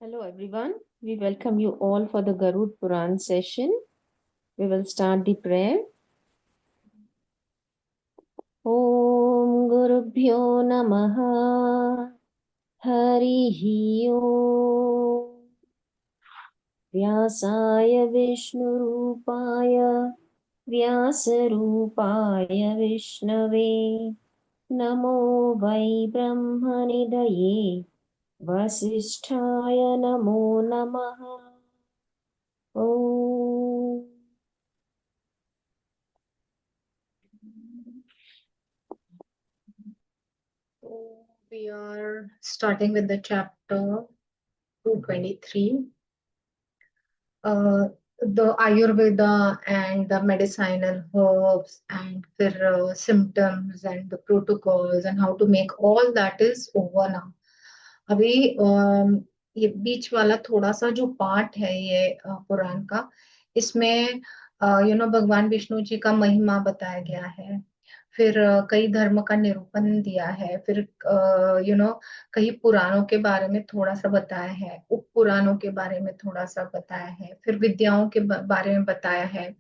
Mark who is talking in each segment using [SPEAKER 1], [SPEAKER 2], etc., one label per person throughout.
[SPEAKER 1] Hello everyone. We welcome you all for the Garud Puran session. We will start the prayer. Om Gurubhyo Namaha Harihi Om Vyasaya Vishnurupaya Vyasarupaya Vishnave Namo Vai Brahmanidaye Vasisthaya Namo Namaha Om
[SPEAKER 2] So we are starting with the chapter 223, uh, the Ayurveda and the medicinal herbs and their symptoms and the protocols and how to make all that is over now. अभी ये बीच वाला थोड़ा सा जो part है ये पुराण का, इसमें भगवान विष्णु जी का महिमा बताया गया है। फिर कई धर्म का निरूपण दिया है। फिर कई पुराणों के बारे में थोड़ा सा बताया है, उप पुराणों के बारे में थोड़ा सा बताया है, फिर विद्याओं के बारे में बताया है,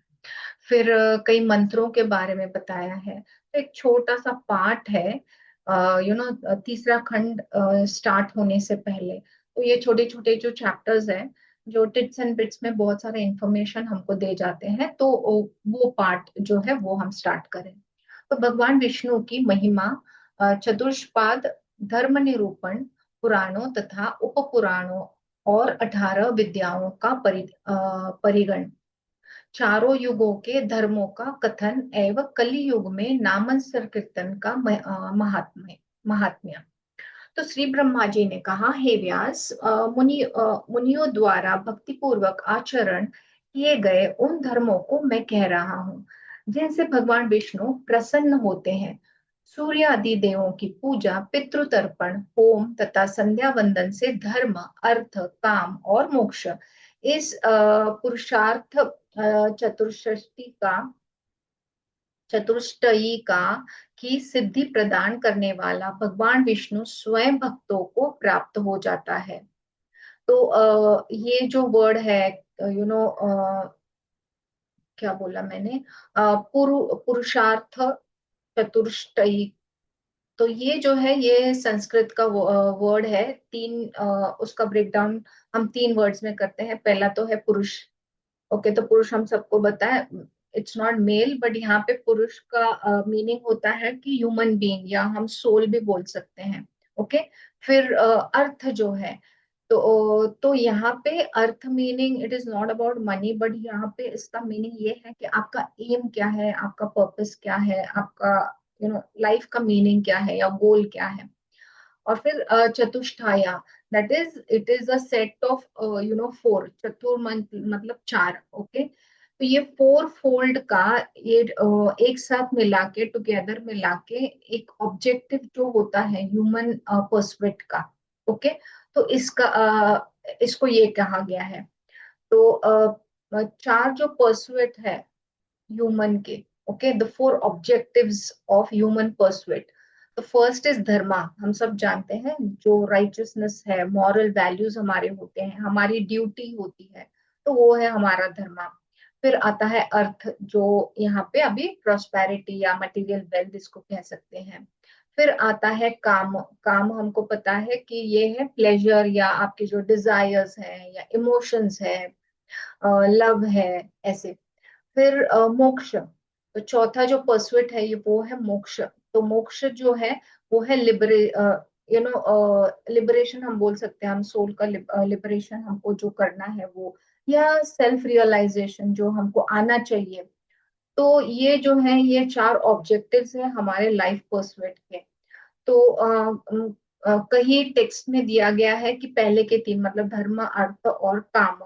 [SPEAKER 2] फिर कई मंत्रों के बारे में बताया है। तो एक छोटा सा पार्ट है, तीसरा खंड स्टार्ट होने से पहले। तो ये छोटे छोटे जो चैप्टर्स हैं, जो टिप्स एंड बिट्स में बहुत सारा इंफॉर्मेशन हमको दे जाते हैं, तो वो पार्ट जो है वो हम स्टार्ट करें। तो भगवान विष्णु की महिमा, चतुष्पाद, धर्म निरूपण, पुराणों तथा उप पुराणों और 18 विद्याओं का परिगण, चारों युगों के धर्मों का कथन एवं कलि युग में नामन संकीर्तन का महात्म्य। तो श्री ब्रह्मा जी ने कहा, हे व्यास, मुनियों द्वारा भक्ति पूर्वक आचरण किए गए उन धर्मों को मैं कह रहा हूँ जिनसे भगवान विष्णु प्रसन्न होते हैं। सूर्य आदि देवों की पूजा, पितृतर्पण, होम तथा संध्या वंदन से धर्म, अर्थ, काम और मोक्ष, इस पुरुषार्थ चतुष्टयी का चतुष्टयी का की सिद्धि प्रदान करने वाला भगवान विष्णु स्वयं भक्तों को प्राप्त हो जाता है। तो ये जो वर्ड है, यू नो क्या बोला मैंने, पुरुषार्थ चतुष्टयी, तो ये जो है ये संस्कृत का वर्ड है। तीन उसका ब्रेकडाउन हम तीन वर्ड्स में करते हैं। पहला तो है पुरुष। ओके, तो पुरुष हम सबको बताए, इट्स नॉट मेल, बट यहाँ पे पुरुष का मीनिंग होता है कि ह्यूमन बीइंग, या हम सोल भी बोल सकते हैं। ओके, फिर अर्थ जो है, तो यहाँ पे artha meaning, it is not about money, but यहाँ पे इसका मीनिंग ये है कि आपका एम क्या है, आपका पर्पस क्या है, आपका लाइफ का मीनिंग क्या है या गोल क्या है। और फिर chatushtaya, that is, it is a set of four, मतलब चार। ओके, तो ये फोर फोल्ड का, ये एक साथ मिला के, टुगेदर मिला के एक ऑब्जेक्टिव जो होता है ह्यूमन पर्सपेक्ट का। ओके, तो इसको ये कहा गया है। तो चार जो पर्सुएट है ह्यूमन के, okay, the four objectives of human persuade. तो फर्स्ट इज धर्मा, हम सब जानते हैं, जो राइचियसनेस है, मॉरल वैल्यूज हमारे होते हैं, हमारी ड्यूटी होती है, तो वो है हमारा धर्मा। फिर आता है अर्थ, जो यहाँ पे अभी प्रोस्पेरिटी या मटेरियल वेल्थ इसको कह सकते हैं। फिर आता है काम। काम हमको पता है कि ये है प्लेजर, या आपके जो डिजायर्स हैं या इमोशंस है, लव है, ऐसे। फिर मोक्ष, तो चौथा जो परसुएट है ये वो है मोक्ष। तो मोक्ष जो है वो है लिबरेशन, हम बोल सकते हैं, हम सोल का लिबरेशन हमको जो करना है वो, या सेल्फ रियलाइजेशन जो हमको आना चाहिए। तो ये जो है ये चार ऑब्जेक्टिव्स है हमारे लाइफ परसुएट के। तो कहीं टेक्स्ट में दिया गया है कि पहले के तीन, मतलब धर्म, अर्थ और काम,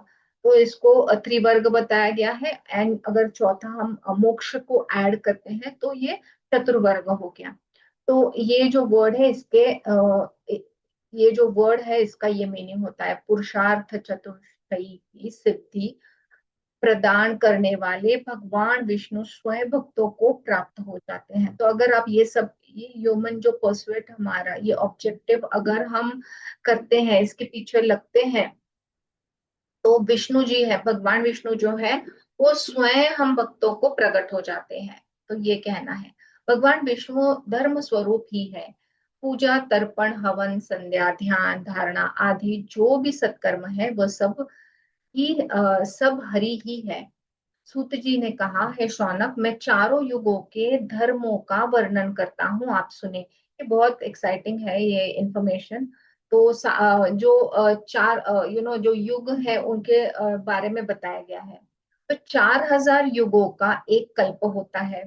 [SPEAKER 2] तो इसको त्रिवर्ग बताया गया है। एंड अगर चौथा हम मोक्ष को ऐड करते हैं तो ये चतुर्वर्ग हो गया। तो ये जो वर्ड है ये जो वर्ड है इसका ये मीनिंग होता है पुरुषार्थ चतुष्टयी की सिद्धि प्रदान करने वाले भगवान विष्णु स्वयं भक्तों को प्राप्त हो जाते हैं। तो अगर आप ये सब, ये ह्यूमन जो पर्सुएट हमारा ये ऑब्जेक्टिव अगर हम करते हैं, इसके पीछे लगते हैं, तो विष्णु जी है, भगवान विष्णु जो है वो स्वयं हम भक्तों को प्रकट हो जाते हैं। तो ये कहना है, भगवान विष्णु धर्म स्वरूप ही है। पूजा, तर्पण, हवन, संध्या, ध्यान, धारणा आदि जो भी सत्कर्म है वह सब हरि ही है। सूत जी ने कहा, है शौनक, मैं चारों युगों के धर्मों का वर्णन करता हूँ, आप सुने। ये बहुत एक्साइटिंग है ये इंफॉर्मेशन। तो जो चार जो युग है उनके बारे में बताया गया है। तो 4000 युगों का एक कल्प होता है।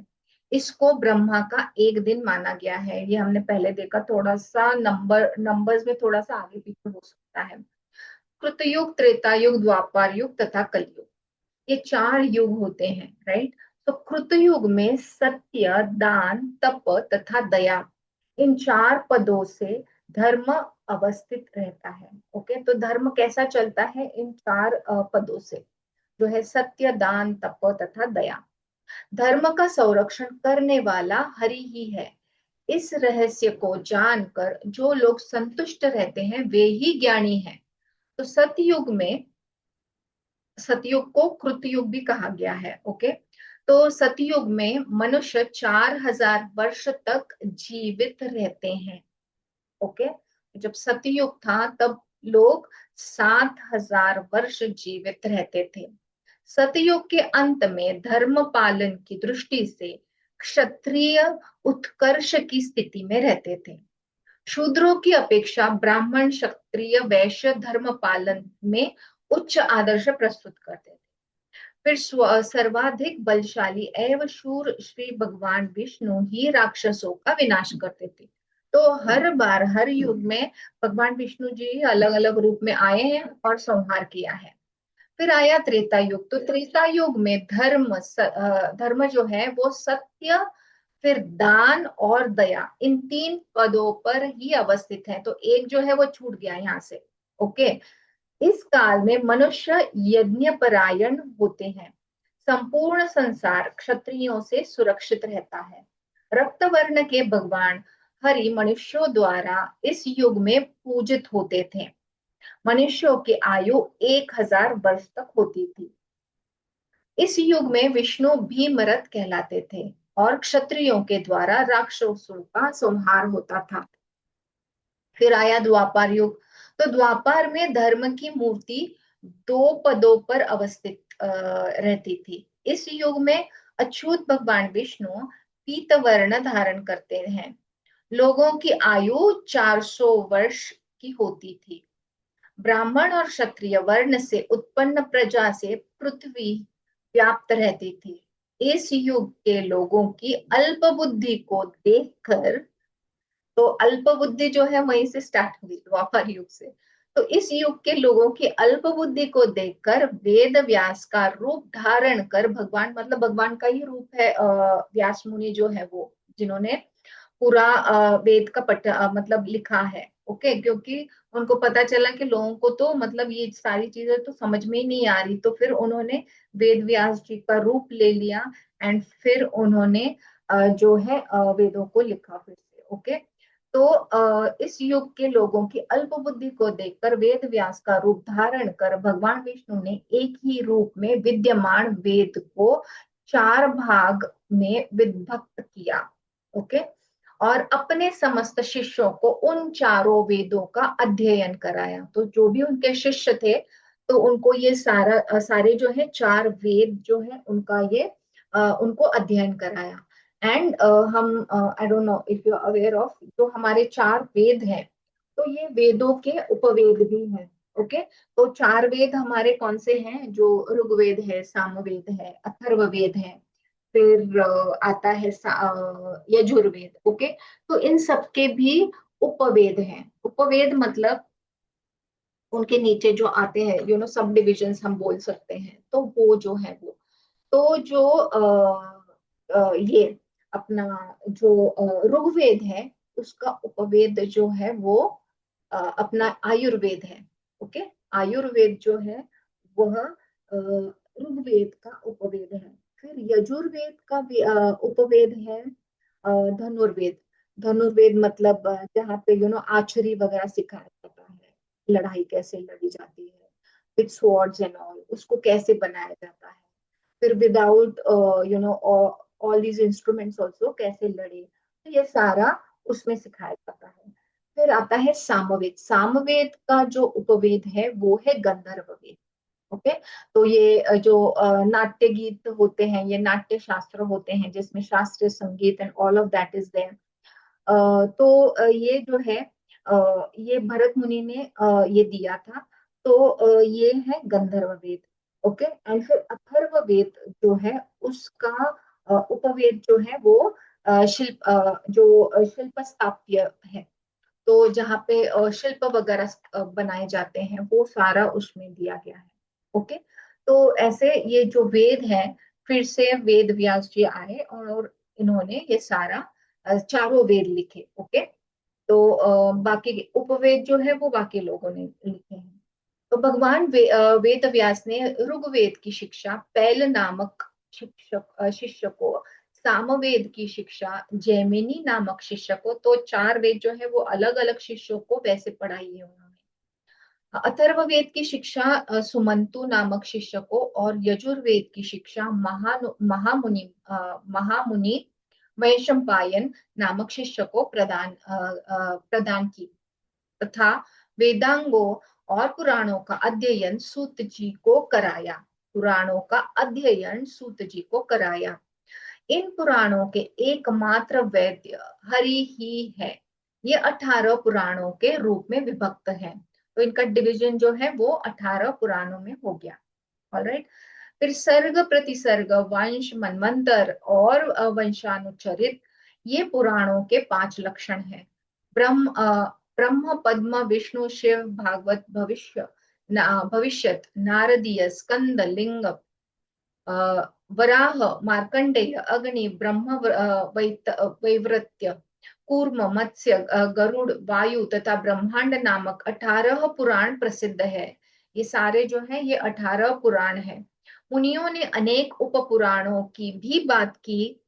[SPEAKER 2] इसको ब्रह्मा का एक दिन माना गया है। ये हमने पहले देखा, थोड़ा सा नंबर्स में थोड़ा सा आगे पीछे हो सकता है। कृतयुग, त्रेता युग, द्वापर युग तथा कलयुग, ये 4 युग होते हैं, राइट। तो कृत युग में सत्य, दान, तप तथा दया, इन 4 पदों से धर्म अवस्थित रहता है। ओके, तो धर्म कैसा चलता है इन 4 पदों से, जो है सत्य, दान, तप तथा दया। धर्म का संरक्षण करने वाला हरि ही है। इस रहस्य को जानकर जो लोग संतुष्ट रहते हैं वे ही ज्ञानी हैं। तो सतयुग को कृतयुग भी कहा गया है। ओके, तो सतयुग में मनुष्य 4000 वर्ष तक जीवित रहते हैं। ओके, जब सतयुग था तब लोग 7000 वर्ष जीवित रहते थे। सतयुग के अंत में धर्म पालन की दृष्टि से क्षत्रिय उत्कर्ष की स्थिति में रहते थे। शूद्रों की अपेक्षा ब्राह्मण, क्षत्रिय, वैश्य धर्म पालन में उच्च आदर्श प्रस्तुत करते थे। फिर सर्वाधिक बलशाली एवं शूर श्री भगवान विष्णु ही राक्षसों का विनाश करते थे। तो हर बार हर युग में भगवान विष्णु जी अलग अलग रूप में आए हैं और संहार किया है। फिर आया त्रेता युग। तो त्रेता युग में धर्म जो है वो सत्य, फिर दान और दया, इन 3 पदों पर ही अवस्थित है। तो एक जो है वो छूट गया यहाँ से। ओके, इस काल में मनुष्य यज्ञ परायण होते हैं। संपूर्ण संसार क्षत्रियों से सुरक्षित रहता है। रक्त वर्ण के भगवान हरि मनुष्यों द्वारा इस युग में पूजित होते थे। मनुष्यों की आयु 1000 वर्ष तक होती थी। इस युग में विष्णु भीमरथ कहलाते थे और क्षत्रियों के द्वारा राक्षसों का संहार होता था। फिर आया द्वापर युग। तो द्वापर में धर्म की मूर्ति 2 पदों पर अवस्थित रहती थी। इस युग में अच्युत भगवान विष्णु पीत वर्ण धारण करते हैं। लोगों की आयु 400 वर्ष की होती थी। ब्राह्मण और क्षत्रिय वर्ण से उत्पन्न प्रजा से पृथ्वी व्याप्त रहती थी। इस युग के लोगों की अल्प बुद्धि को देखकर, तो अल्प बुद्धि जो है वहीं से स्टार्ट हुई द्वापर युग से। तो इस युग के लोगों की अल्प बुद्धि को देखकर वेद व्यास का रूप धारण कर, भगवान मतलब भगवान का ही रूप है व्यास मुनि जो है वो, जिन्होंने पूरा वेद का मतलब लिखा है। ओके, क्योंकि उनको पता चला कि लोगों को तो मतलब ये सारी चीजें तो समझ में ही नहीं आ रही, तो फिर उन्होंने वेद व्यास जी का रूप ले लिया एंड फिर उन्होंने जो है वेदों को लिखा फिर से। ओके, तो इस युग के लोगों की अल्प बुद्धि को देखकर वेद व्यास का रूप धारण कर भगवान विष्णु ने एक ही रूप में विद्यमान वेद को 4 भाग में विभक्त किया। ओके, और अपने समस्त शिष्यों को उन चारों वेदों का अध्ययन कराया। तो जो भी उनके शिष्य थे तो उनको ये सारे जो है 4 वेद जो है उनका ये उनको अध्ययन कराया। एंड हम I don't know if you aware of, जो हमारे 4 वेद हैं तो ये वेदों के उपवेद भी हैं। ओके, तो 4 वेद हमारे कौन से हैं? जो ऋग्वेद है, सामवेद है, अथर्ववेद है, फिर आता है यजुर्वेद। ओके, तो इन सब के भी उपवेद हैं। उपवेद मतलब उनके नीचे जो आते हैं सब डिविजन्स हम बोल सकते हैं, तो वो जो है वो, तो जो ये अपना जो ऋग्वेद है उसका उपवेद जो है वो अपना आयुर्वेद है। ओके, आयुर्वेद जो है वह ऋग्वेद का उपवेद है। फिर यजुर्वेद का भी उपवेद है धनुर्वेद। धनुर्वेद मतलब जहाँ पे आर्चरी वगैरह सिखाया जाता है, लड़ाई कैसे लड़ी जाती है। विथ swords एंड ऑल, उसको कैसे बनाया जाता है, फिर without you know all these instruments also कैसे लड़े, तो ये सारा उसमें सिखाया जाता है। फिर आता है सामवेद। सामवेद का जो उपवेद है वो है गंधर्व वेद। ओके, तो ये जो नाट्य गीत होते हैं, ये नाट्य शास्त्र होते हैं जिसमें शास्त्रीय संगीत and all of that is there. तो ये जो है ये भरत मुनि ने ये दिया था। तो ये है गंधर्व वेद। ओके, एंड फिर अथर्व वेद जो है उसका उपवेद जो है वो शिल्प स्थाप्य है। तो जहाँ पे शिल्प वगैरह बनाए जाते हैं वो सारा उसमें दिया गया है। ओके, तो ऐसे ये जो वेद है, फिर से वेद व्यास जी आए और इन्होंने ये सारा चारों वेद लिखे। ओके, तो बाकी के उपवेद जो है वो बाकी लोगों ने लिखे हैं। तो भगवान वेद व्यास ने ऋग्वेद की शिक्षा पैल नामक शिष्य को, सामवेद की शिक्षा जैमिनी नामक शिष्य को, तो चार वेद जो है वो अलग अलग शिष्यों को वैसे पढ़ाई है उन्होंने। अथर्ववेद की शिक्षा सुमंतु नामक शिष्य को और यजुर्वेद की शिक्षा महामुनि वैशंपायन नामक शिष्य को प्रदान की, तथा वेदांगों और पुराणों का अध्ययन सूत जी को कराया। पुराणों का अध्ययन सूत जी को कराया। इन पुराणों के एकमात्र वैद्य हरि ही है। ये 18 पुराणों के रूप में विभक्त है। तो इनका डिवीजन जो है वो 18 पुराणों में हो गया। ऑलराइट, फिर सर्ग प्रतिसर्ग वंश मनमंत्र और वंशानुचरित, ये पुराणों के 5 लक्षण हैं। ब्रह्म पद्म विष्णु शिव भागवत भविष्यत नारदीय स्कंद लिंग वराह मार्कंडेय अग्नि ब्रह्म वैवृत्य कूर्म मत्स्य गरुड़ वायु तथा ब्रह्मांड नामक 18 पुराण प्रसिद्ध है। ये सारे जो है ये 18 पुराण है। मुनियों ने अनेक उप पुराणों की भी बात की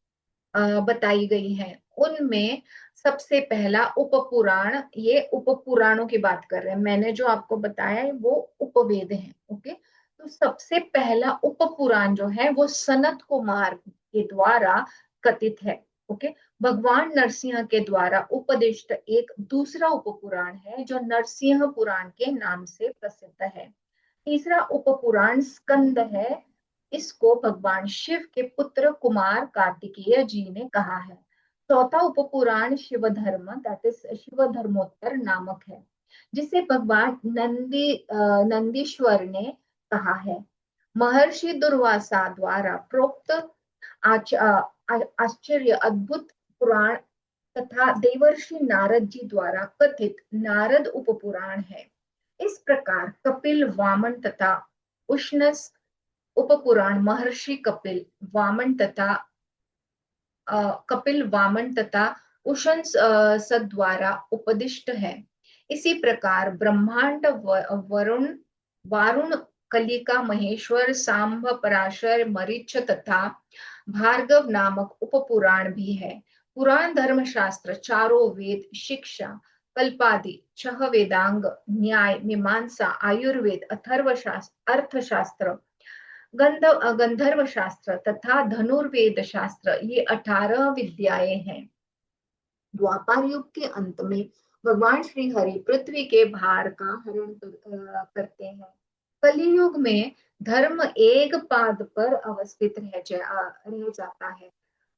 [SPEAKER 2] बताई गई है। उनमें सबसे पहला उप पुराण, ये उप पुराणों की बात कर रहे हैं, मैंने जो आपको बताया है वो उपवेद है। ओके, तो सबसे पहला उप पुराण जो है वो सनत कुमार के द्वारा कथित है। ओके, भगवान नरसिंह के द्वारा उपदिष्ट एक दूसरा उप पुराण है जो नरसिंह पुराण के नाम से प्रसिद्ध है। तीसरा उप पुराण स्कंद है। इसको भगवान शिव के पुत्र कुमार कार्तिकेय जी ने कहा है। चौथा उप पुराण शिव धर्म दैट इज शिव धर्मोत्तर नामक है, जिसे भगवान नंदीश्वर ने कहा है। महर्षि दुर्वासा द्वारा प्रोक्त आश्चर्य अद्भुत पुराण तथा देवर्षि नारद जी द्वारा कथित नारद उपपुराण है। इस प्रकार कपिल वामन तथा उष्णस उपपुराण महर्षि कपिल वामन तथा उशन सद्वारा उपदिष्ट है। इसी प्रकार ब्रह्मांड वरुण वारुण कलिका महेश्वर सांब पराशर मरीच तथा भार्गव नामक उपपुराण भी है। पुराण धर्म शास्त्र चारों वेद शिक्षा कल्पादि 6 वेदांग न्याय मीमांसा आयुर्वेद अथर्वशास्त्र अर्थशास्त्र गंधर्व शास्त्र तथा धनुर्वेद शास्त्र, ये 18 विद्याएं हैं। द्वापर युग के अंत में भगवान श्री हरि पृथ्वी के भार का हरण करते हैं। कलियुग में धर्म एक पाद पर अवस्थित रह जाता है।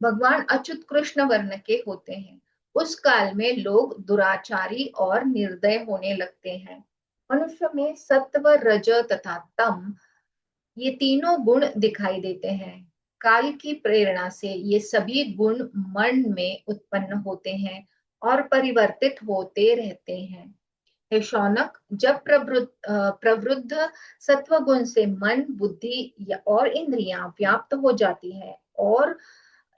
[SPEAKER 2] भगवान अच्युत कृष्ण वर्ण के होते हैं। उस काल में लोग दुराचारी और निर्दय होने लगते हैं। मनुष्य में सत्व रज तथा तम, ये तीनों गुण दिखाई देते हैं। काल की प्रेरणा से ये सभी गुण मन में उत्पन्न होते हैं और परिवर्तित होते रहते हैं। हे शौनक, जब प्रवृद्ध सत्व गुण से मन बुद्धि और इंद्रियां व्याप्त हो जाती है और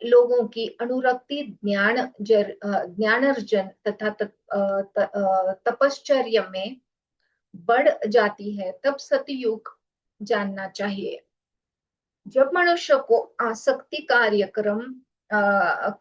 [SPEAKER 2] लोगों की अनुरक्ति ज्ञानार्जन तथा तपश्चर्य में बढ़ जाती है, तब सतयुग जानना चाहिए। जब मनुष्य को आसक्ति कार्यक्रम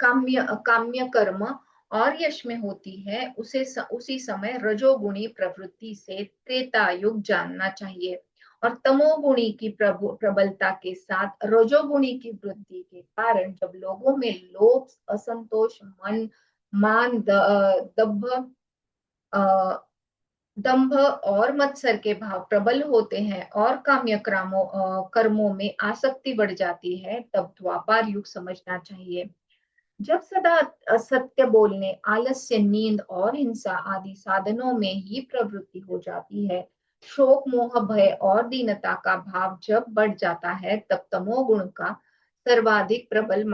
[SPEAKER 2] काम्य कर्म और यश में होती है, उसी समय रजोगुणी प्रवृत्ति से त्रेता युग जानना चाहिए और तमोगुणी की प्रबलता के साथ रजोगुणी की वृद्धि के कारण जब लोगों में लोभ, असंतोष, मन, मान, दंभ, दंभ और मत्सर के भाव प्रबल होते हैं और काम्य कर्मों में आसक्ति बढ़ जाती है, तब द्वापर युग समझना चाहिए। जब सदा असत्य बोलने, आलस्य, नींद और हिंसा आदि साधनों में ही प्रवृत्ति हो जाती है, शोक, मोह, भय और दीनता का भाव जब बढ़ जाता है, तब तमोगुण का सर्वाधिक प्रबल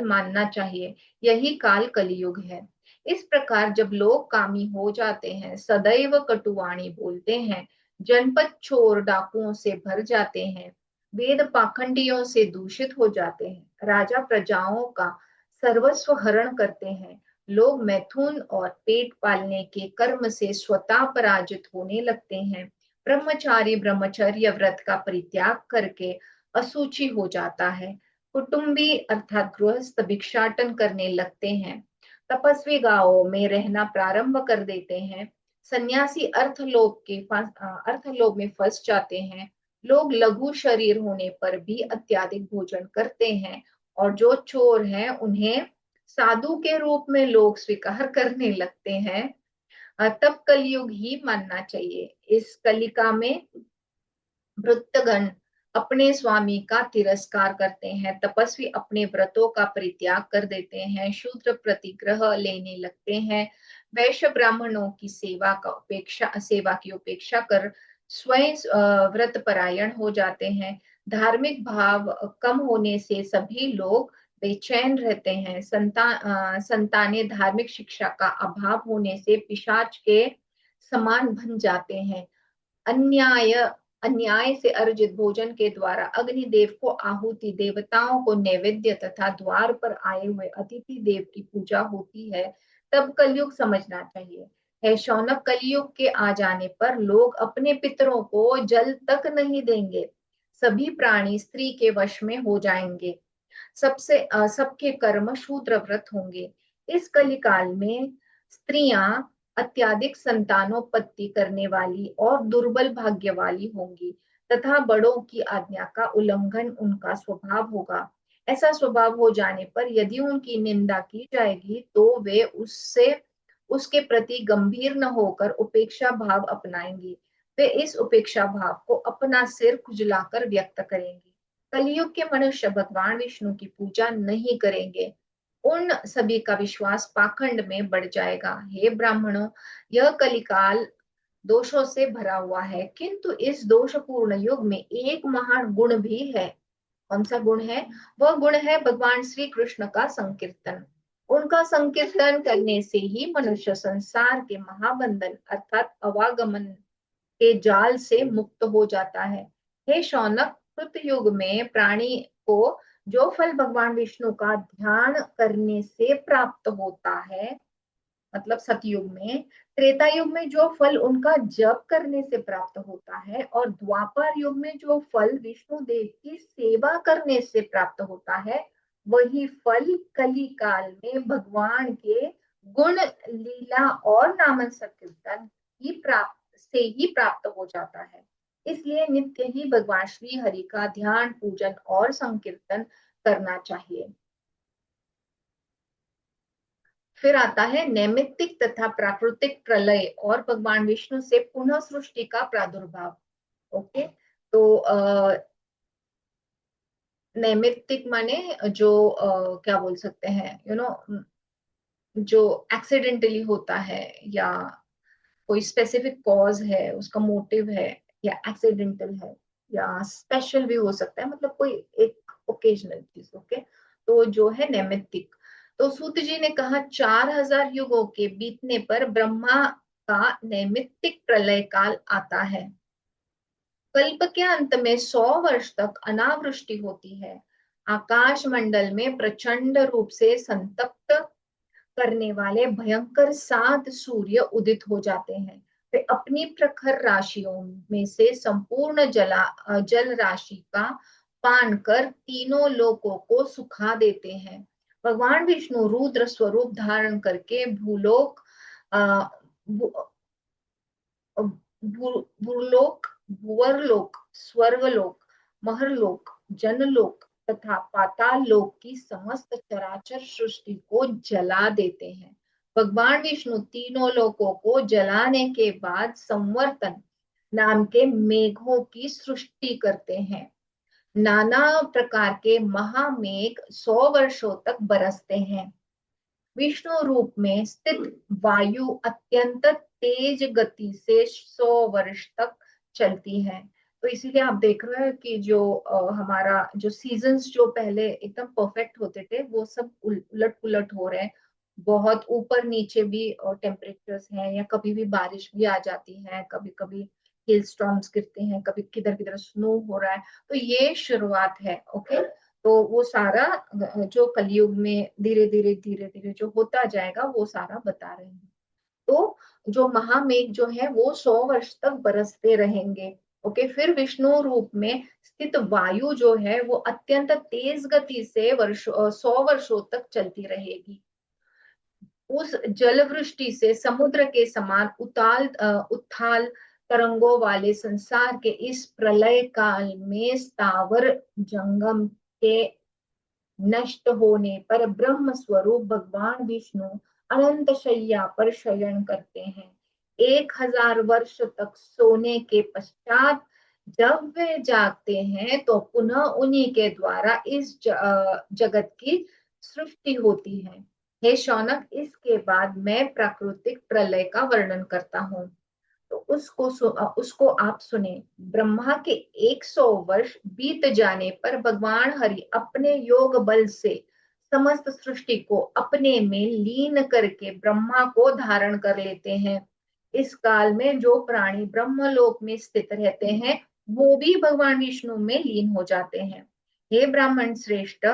[SPEAKER 2] मानना चाहिए। यही काल कलियुग है। इस प्रकार जब लोग कामी हो जाते हैं, सदैव कटुवाणी बोलते हैं, जनपद चोर डाकुओं से भर जाते हैं, वेद पाखंडियों से दूषित हो जाते हैं, राजा प्रजाओं का सर्वस्व हरण करते हैं, लोग मैथुन और पेट पालने के कर्म से स्वतः पराजित होने लगते हैं, ब्रह्मचारी ब्रह्मचर्य व्रत का परित्याग करके असूची हो जाता है, कुटुंबी अर्थात गृहस्थ भिक्षाटन करने लगते हैं, तपस्वी गांवों में रहना प्रारंभ कर देते हैं, सन्यासी अर्थलोभ में फंस जाते हैं, लोग लघु शरीर होने पर भी अत्यधिक भोजन करते हैं, और जो चोर हैं उन्हें साधु के रूप में लोग स्वीकार करने लगते हैं। तब कलयुग ही मानना चाहिए। इस कलिका में भृत्यगण अपने स्वामी का तिरस्कार करते हैं, तपस्वी अपने व्रतों का परित्याग कर देते हैं, शूद्र प्रतिग्रह लेने लगते हैं, वैश्य ब्राह्मणों की सेवा की उपेक्षा कर स्वयं व्रत परायण हो जाते हैं, धार्मिक भाव कम होने से सभी लोग बेचैन रहते हैं, संतानें धार्मिक शिक्षा का अभाव होने से पिशाच के समान बन जाते हैं, अन्याय अन्याय से अर्जित भोजन के द्वारा अग्निदेव को आहुति, देवताओं को नैवेद्य तथा द्वार पर आए हुए अतिथि देव की पूजा होती है, तब कलयुग समझना चाहिए। है शौनक, कलयुग के आ जाने पर लोग अपने पितरों को जल तक नहीं देंगे, सभी प्राणी स्त्री के वश में हो जाएंगे, सबके कर्म शूद्र व्रत होंगे। इस कलिकाल में स्त्रियां अत्याधिक संतानोत्पत्ति करने वाली और दुर्बल भाग्य वाली होंगी तथा बड़ों की आज्ञा का उल्लंघन उनका स्वभाव होगा। ऐसा स्वभाव हो जाने पर यदि उनकी निंदा की जाएगी तो वे उससे उसके प्रति गंभीर न होकर उपेक्षा भाव अपनाएंगी। वे इस उपेक्षा भाव को अपना सिर खुजलाकर व्यक्त करेंगे। कलयुग के मनुष्य भगवान विष्णु की पूजा नहीं करेंगे, उन सभी का विश्वास पाखंड में बढ़ जाएगा। हे ब्राह्मणों, यह कलिकाल दोषों से भरा हुआ है, किंतु इस दोषपूर्ण युग में एक महान गुण भी है। कौन सा गुण है? वह गुण है भगवान श्री कृष्ण का संकीर्तन। उनका संकीर्तन करने से ही मनुष्य संसार के महाबंधन अर्थात अवागमन के जाल से मुक्त हो जाता है। हे शौनक, कृतयुग में प्राणी को जो फल भगवान विष्णु का ध्यान करने से प्राप्त होता है, मतलब सतयुग में, त्रेता युग में जो फल उनका जप करने से प्राप्त होता है, और द्वापर युग में जो फल विष्णु देव की सेवा करने से प्राप्त होता है, वही फल कली काल में भगवान के गुण, लीला और नाम संकीर्तन ही प्राप्त हो जाता है। इसलिए नित्य ही भगवान श्री हरि का ध्यान, पूजन और संकीर्तन करना चाहिए। फिर आता है नैमित्तिक तथा प्राकृतिक प्रलय और भगवान विष्णु से पुनः सृष्टि का प्रादुर्भाव। ओके, तो नैमित्तिक माने जो क्या बोल सकते हैं, जो एक्सीडेंटली होता है, या कोई स्पेसिफिक कॉज है, उसका मोटिव है, या एक्सीडेंटल है, या स्पेशल भी हो सकता है, मतलब कोई एक ओकेजनल चीज। ओके, तो जो है नैमित्तिक, तो सूत जी ने कहा 4000 युगों के बीतने पर ब्रह्मा का नैमित्तिक प्रलय काल आता है। कल्प के अंत में 100 वर्ष तक अनावृष्टि होती है, आकाश मंडल में प्रचंड रूप से संतप्त करने वाले भयंकर 7 सूर्य उदित हो जाते हैं। वे अपनी प्रखर राशियों में से संपूर्ण जल राशि का पान कर तीनों लोकों को सुखा देते हैं। भगवान विष्णु रुद्र स्वरूप धारण करके भूलोक भूलोक भुवरलोक, स्वर्गलोक, महरलोक, जनलोक तथा पाताल लोक की समस्त चराचर सृष्टि को जला देते हैं। भगवान विष्णु तीनों लोकों को जलाने के बाद संवर्तन नाम के मेघों की सृष्टि करते हैं। नाना प्रकार के महामेघ 100 वर्षों तक बरसते हैं। विष्णु रूप में स्थित वायु अत्यंत तेज गति से 100 वर्ष तक चलती है। तो इसीलिए आप देख रहे हैं कि जो हमारा जो सीजन्स जो पहले एकदम परफेक्ट होते थे वो सब उलट पुलट हो रहे हैं। बहुत ऊपर नीचे भी टेम्परेचर्स हैं, या कभी भी बारिश भी आ जाती है, कभी कभी हिल स्टॉर्म्स गिरते हैं, कभी किधर किधर स्नो हो रहा है। तो ये शुरुआत है। ओके, तो वो सारा जो कलयुग में धीरे धीरे धीरे धीरे जो होता जाएगा वो सारा बता रहे हैं। तो जो महामेघ जो है वो 100 वर्ष तक बरसते रहेंगे। ओके, फिर विष्णु रूप में स्थित वायु जो है वो अत्यंत तेज गति से 100 वर्षों तक चलती रहेगी। उस जल वृष्टि से समुद्र के समान उथाल तरंगों वाले संसार के इस प्रलय काल में स्थावर जंगम के नष्ट होने पर ब्रह्म स्वरूप भगवान विष्णु अनंत शैया पर शयन करते हैं। 1000 वर्ष तक सोने के पश्चात जब वे जागते हैं तो पुनः उन्हीं के द्वारा इस जगत की सृष्टि होती है। हे शौनक, इसके बाद मैं प्राकृतिक प्रलय का वर्णन करता हूँ, तो उसको आप सुने। ब्रह्मा के 100 वर्ष बीत जाने पर भगवान हरि अपने योग बल से समस्त सृष्टि को अपने में लीन करके ब्रह्मा को धारण कर लेते हैं। इस काल में जो प्राणी ब्रह्मलोक में स्थित रहते हैं वो भी भगवान विष्णु में लीन हो जाते हैं। हे ब्राह्मण श्रेष्ठ,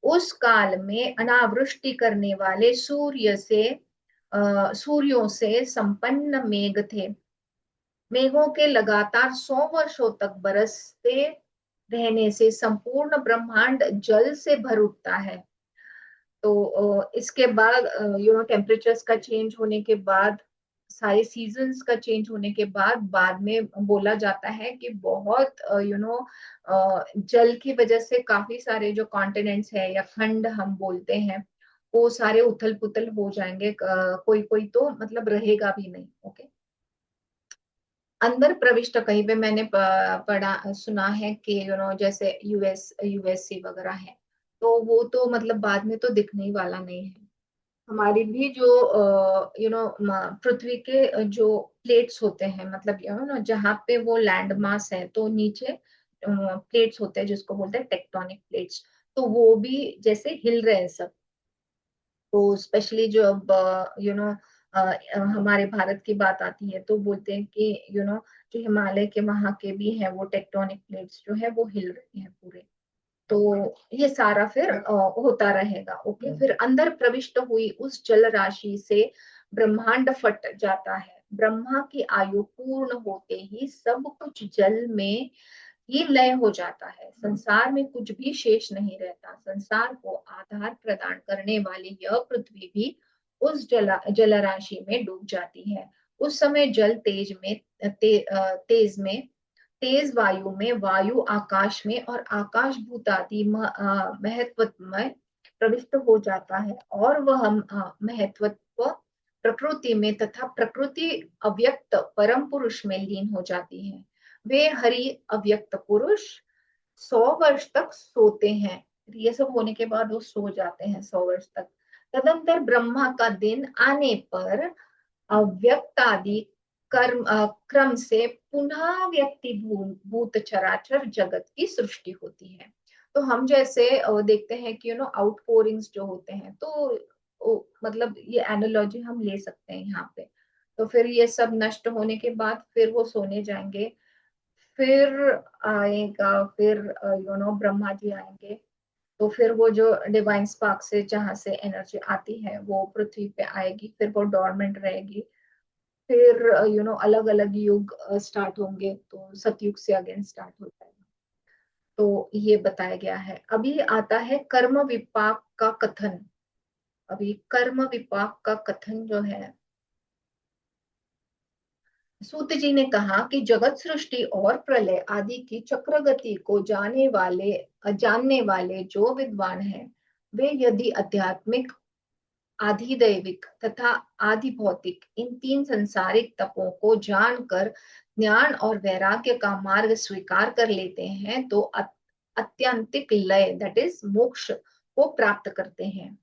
[SPEAKER 2] उस काल में अनावृष्टि करने वाले सूर्यों से संपन्न मेघ थे। मेघों के लगातार 100 वर्षों तक बरसते रहने से संपूर्ण ब्रह्मांड जल से भर उठता है। तो इसके बाद टेम्परेचर्स का चेंज होने के बाद, सारे सीजन्स का चेंज होने के बाद में बोला जाता है कि बहुत जल की वजह से काफी सारे जो कॉन्टिनेंट्स है या खंड हम बोलते हैं वो सारे उथल पुथल हो जाएंगे। कोई कोई तो मतलब रहेगा भी नहीं। ओके, अंदर प्रविष्ट कहीं पे मैंने पढ़ा सुना है कि जैसे यूएससी वगैरह है, तो वो तो मतलब बाद में तो दिखने ही वाला नहीं है। हमारी भी जो पृथ्वी के जो प्लेट्स होते हैं, मतलब जहाँ पे वो लैंड मास है तो नीचे प्लेट्स होते हैं जिसको बोलते हैं टेक्टोनिक प्लेट्स। तो वो भी जैसे हिल रहे हैं सब। तो स्पेशली जो अब हमारे भारत की बात आती है तो बोलते हैं कि जो हिमालय के वहां के भी हैं वो टेक्टोनिक प्लेट्स जो है वो हिल रही हैं पूरे। तो ये सारा फिर होता रहेगा। ओके, फिर अंदर प्रविष्ट हुई उस जल राशि से ब्रह्मांड फट जाता है। ब्रह्मा की आयु पूर्ण होते ही सब कुछ जल में ही लय हो जाता है। संसार में कुछ भी शेष नहीं रहता। संसार को आधार प्रदान करने वाली यह पृथ्वी भी उस जल राशि में डूब जाती है। उस समय जल तेज वायु में, वायु आकाश में और आकाश भूतादि महत्वमय प्रविष्ट हो जाता है, और वह महत्वत्व प्रकृति में तथा प्रकृति अव्यक्त परम पुरुष में लीन हो जाती है। वे हरि अव्यक्त पुरुष 100 वर्ष तक सोते हैं। ये सब होने के बाद वो सो जाते हैं 100 वर्ष तक। तदंतर ब्रह्मा का दिन आने पर अव्यक्त आदि क्रम से पुनः व्यक्ति भूत चराचर जगत की सृष्टि होती है। तो हम जैसे देखते हैं कि आउटपोरिंग्स जो होते हैं, तो मतलब ये एनालॉजी हम ले सकते हैं यहाँ पे। तो फिर ये सब नष्ट होने के बाद फिर वो सोने जाएंगे। फिर आएगा, फिर ब्रह्मा जी आएंगे। तो फिर वो जो डिवाइन स्पार्क से जहां से एनर्जी आती है वो पृथ्वी पे आएगी, फिर वो डोरमेंट रहेगी। फिर अलग अलग युग स्टार्ट होंगे, तो सतयुग से अगेन स्टार्ट हो जाएगा। तो ये बताया गया है। अभी आता है कर्म विपाक का कथन। अभी कर्म विपाक का कथन जो है सूत जी ने कहा कि जगत सृष्टि और प्रलय आदि की चक्र गति को जानने वाले जो विद्वान हैं, वे यदि आध्यात्मिक, आधिदैविक तथा आधि भौतिक इन तीन संसारिक तपों को जानकर ज्ञान और वैराग्य का मार्ग स्वीकार कर लेते हैं तो अत्यंतिक लय दैट इज मोक्ष को प्राप्त करते हैं।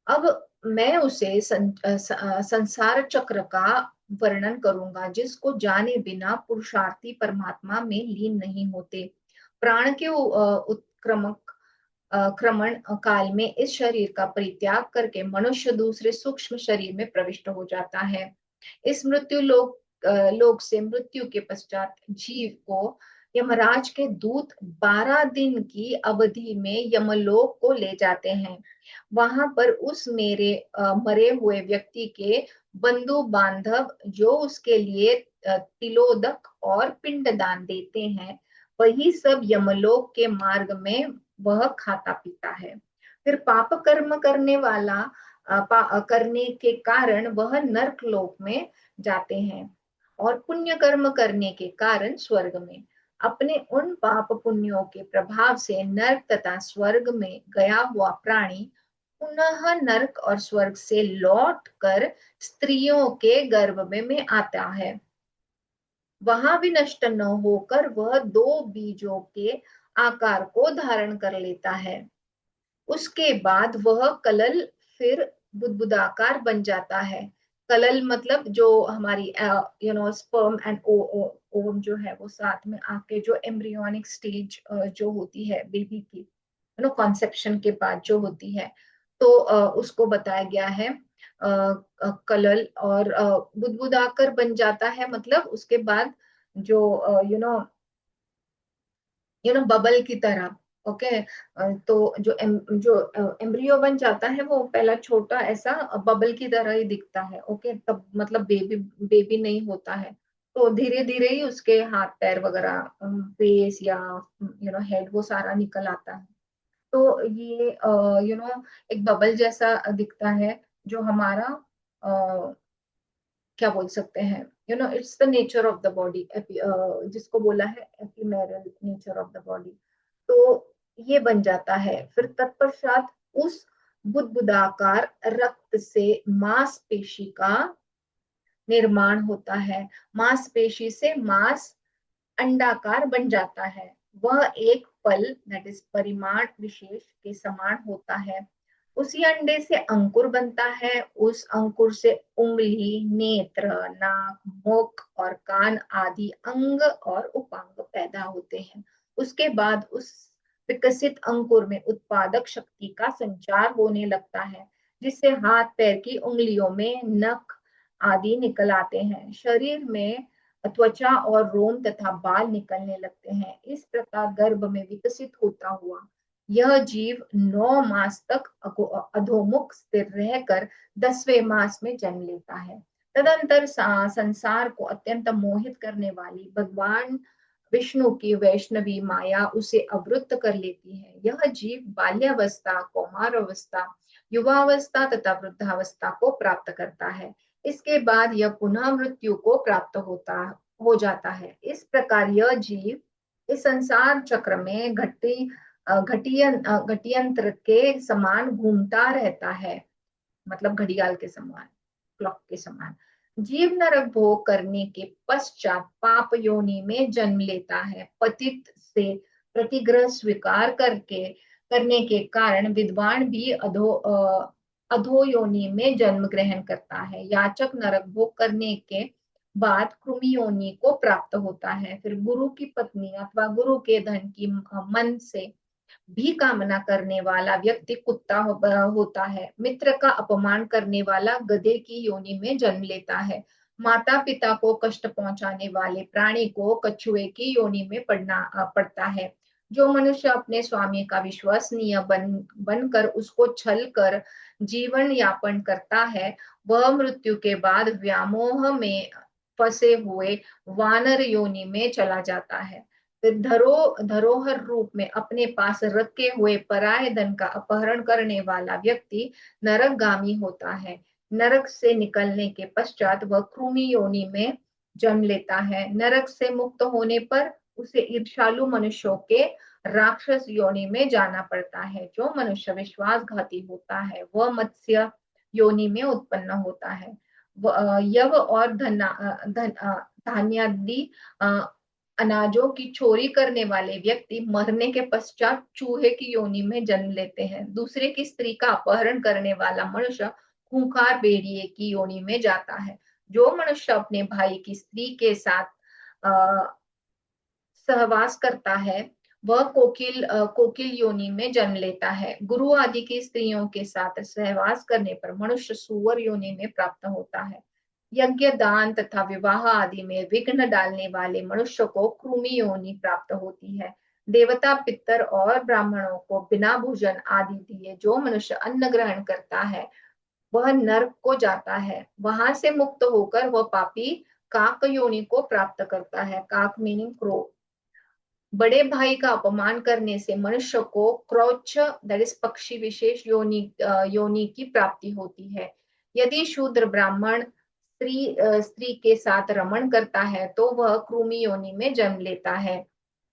[SPEAKER 2] अब मैं उसे संसार चक्र का वर्णन करूंगा जिसको जाने बिना पुरुषार्थी परमात्मा में लीन नहीं होते। प्राण के उत्क्रमक क्रमण काल में इस शरीर का परित्याग करके मनुष्य दूसरे सूक्ष्म शरीर में प्रविष्ट हो जाता है। इस मृत्यु लोक से मृत्यु के पश्चात जीव को यमराज के दूत 12 दिन की अवधि में यमलोक को ले जाते हैं। वहां पर उस मरे हुए व्यक्ति के बंधु बांधव जो उसके लिए तिलोदक और पिंडदान देते हैं, वही सब यमलोक के मार्ग में वह खाता पीता है। फिर पाप कर्म करने के कारण वह नरक लोक में जाते हैं और पुण्य कर्म करने के कारण स्वर्ग में। अपने उन पाप पुण्यों के प्रभाव से नरक तथा स्वर्ग में गया हुआ प्राणी पुनः नरक और स्वर्ग से लौट कर स्त्रियों के गर्भ में आता है। वहां भी नष्ट न होकर वह दो बीजों के आकार को धारण कर लेता है। उसके बाद वह कलल फिर बुदबुदाकार बन जाता है। कलल मतलब जो हमारी स्पर्म एंड ओवम जो है वो साथ में आके जो एम्ब्रियोनिक स्टेज जो होती है बेबी की, कॉन्सेप्शन के बाद जो होती है, तो उसको बताया गया है कलल। और बुदबुदाकर बन जाता है मतलब उसके बाद जो बबल की तरह। ओके। तो जो एम्ब्रियो बन जाता है वो पहला छोटा ऐसा बबल की तरह ही दिखता है। ओके, तब मतलब बेबी बेबी नहीं होता है। तो धीरे धीरे ही उसके हाथ पैर वगैरह, फेस या हेड वो सारा निकल आता है। तो ये एक बबल जैसा दिखता है जो हमारा क्या बोल सकते हैं, it's the nature of the body, जिसको बोला है एपिमेरल नेचर ऑफ द बॉडी। तो ये बन जाता है। फिर तत्पश्चात उस बुदबुदाकार रक्त से मांसपेशी का निर्माण होता है। मांसपेशी से मांस अंडाकार बन जाता है। वह एक फल दैट इज परिमाण विशेष के समान होता है। उसी अंडे से अंकुर बनता है। उस अंकुर से उंगली, नेत्र, नाक, मुख और कान आदि अंग और उपांग पैदा होते हैं। उसके बाद उस विकसित अंकुर में उत्पादक शक्ति का संचार होने लगता है, जिससे हाथ पैर की उंगलियों में नख आदि निकल आते हैं। शरीर में त्वचा और रोम तथा बाल निकलने लगते हैं। इस प्रकार गर्भ में विकसित होता हुआ यह जीव 9 मास तक अधोमुख स्थिर रहकर 10वें मास में जन्म लेता है। तदंतर संसार को अत्यंत मोहित करने वाली भगवान विष्णु की वैष्णवी माया उसे अवरुद्ध कर लेती है। यह जीव बाल्यावस्था, कौमारावस्था, युवावस्था तथा वृद्धावस्था को प्राप्त करता है। इसके बाद यह पुनः मृत्यु को प्राप्त हो जाता है। इस प्रकार यह जीव इस संसार चक्र में घटियंत्र के समान घूमता रहता है, मतलब घड़ियाल के समान, क्लॉक के समान। जीव नरक भोग करने के पश्चात पाप योनि में जन्म लेता है। पतित से प्रतिग्रह स्वीकार करने के कारण विद्वान भी अधो योनि में जन्म ग्रहण करता है। याचक नरक भोग करने के बाद कृमि योनि को प्राप्त होता है। फिर गुरु की पत्नी अथवा गुरु के धन की मन से भी कामना करने वाला व्यक्ति कुत्ता होता है। मित्र का अपमान करने वाला गधे की योनि में जन्म लेता है। माता पिता को कष्ट पहुंचाने वाले प्राणी को कछुए की योनि में पड़ता है। जो मनुष्य अपने स्वामी का विश्वसनीय बनकर उसको छल कर जीवन यापन करता है, वह मृत्यु के बाद व्यामोह में फंसे हुए वानर योनि में चला जाता है। फिर धरोहर रूप में अपने पास रखे हुए पराये धन का अपहरण करने वाला व्यक्ति नरकगामी होता है। नरक से निकलने के पश्चात वह कृमि योनि में जन्म लेता है। नरक से मुक्त होने पर उसे ईर्ष्यालु मनुष्यों के राक्षस योनि में जाना पड़ता है। जो मनुष्य विश्वासघाती होता है वह मत्स्य योनि में उत्पन्न होता है। यव और धान्यादि अनाजों की चोरी करने वाले व्यक्ति मरने के पश्चात चूहे की योनि में जन्म लेते हैं। दूसरे की स्त्री का अपहरण करने वाला मनुष्य खूंखार भेड़िए की योनि में जाता है। जो मनुष्य अपने भाई की स्त्री के साथ सहवास करता है वह कोकिल योनि में जन्म लेता है। गुरु आदि की स्त्रियों के साथ सहवास करने पर मनुष्य सूअर योनि में प्राप्त होता है। यज्ञ दान तथा विवाह आदि में विघ्न डालने वाले मनुष्य को कृमि योनि प्राप्त होती है। देवता पितर और ब्राह्मणों को बिना भोजन आदि दिए जो मनुष्य अन्न ग्रहण करता है वह नरक को जाता है। वहां से मुक्त होकर वह पापी काक योनि को प्राप्त करता है। काक मीनिंग क्रो। बड़े भाई का अपमान करने से मनुष्य को क्रोच दैट इज पक्षी विशेष योनि की प्राप्ति होती है। यदि शूद्र ब्राह्मण स्त्री के साथ रमण करता है तो वह कृमि योनि में जन्म लेता है।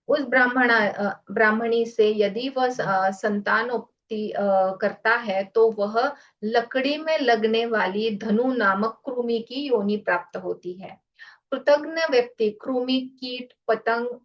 [SPEAKER 2] उस ब्राह्मणी से यदि वह संतानोत्पत्ति करता है तो वह लकड़ी में लगने वाली धनु नामक कृमि की योनि प्राप्त होती है। कृतघ्न व्यक्ति कृमि कीट पतंग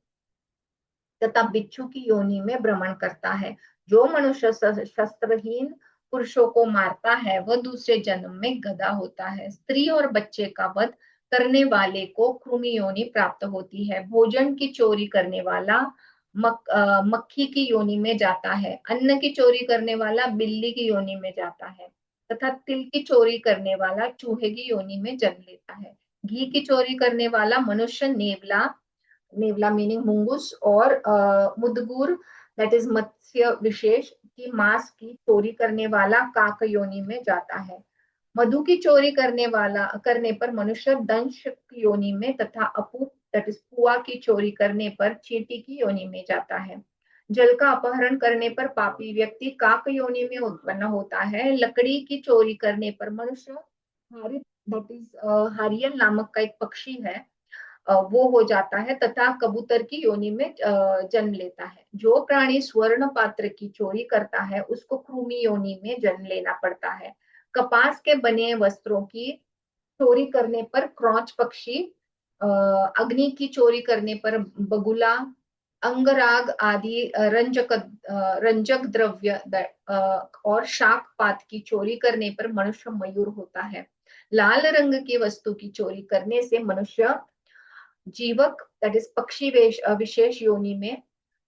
[SPEAKER 2] तथा बिच्छू की योनि में भ्रमण करता है। जो मनुष्य शस्त्रहीन पुरुषों को मारता है वह दूसरे जन्म में गधा होता है। स्त्री और बच्चे का वध करने वाले को कृमि योनि प्राप्त होती है। भोजन की चोरी करने वाला मक्खी की योनि में जाता है। अन्न की चोरी करने वाला बिल्ली की योनि में जाता है तथा तिल की चोरी करने वाला चूहे की योनि में जन्म लेता है। घी की चोरी करने वाला मनुष्य नेवला नेवला मीनिंग मुंगूस और मुदगुर दैट इज मत्स्य विशेष की मांस की चोरी करने वाला काक योनि में जाता है। मधु की चोरी करने पर मनुष्य दंश की योनि में तथा अपू दैट इज पुआ की चोरी करने पर चींटी की योनि में जाता है। जल का अपहरण करने पर पापी व्यक्ति काक योनि में उत्पन्न होता है। लकड़ी की चोरी करने पर मनुष्य हारित दैट इज हारियल नामक का एक पक्षी है वो हो जाता है तथा कबूतर की योनि में जन्म लेता है। जो प्राणी स्वर्ण पात्र की चोरी करता है उसको कृमि योनि में जन्म लेना पड़ता है। कपास के बने वस्त्रों की चोरी करने पर क्रौच पक्षी, अग्नि की चोरी करने पर बगुला, अंगराग आदि रंजक द्रव्य और शाक पात की चोरी करने पर मनुष्य मयूर होता है। लाल रंग की वस्तु की चोरी करने से मनुष्य जीवक दैट इज पक्षी विशेष योनि में,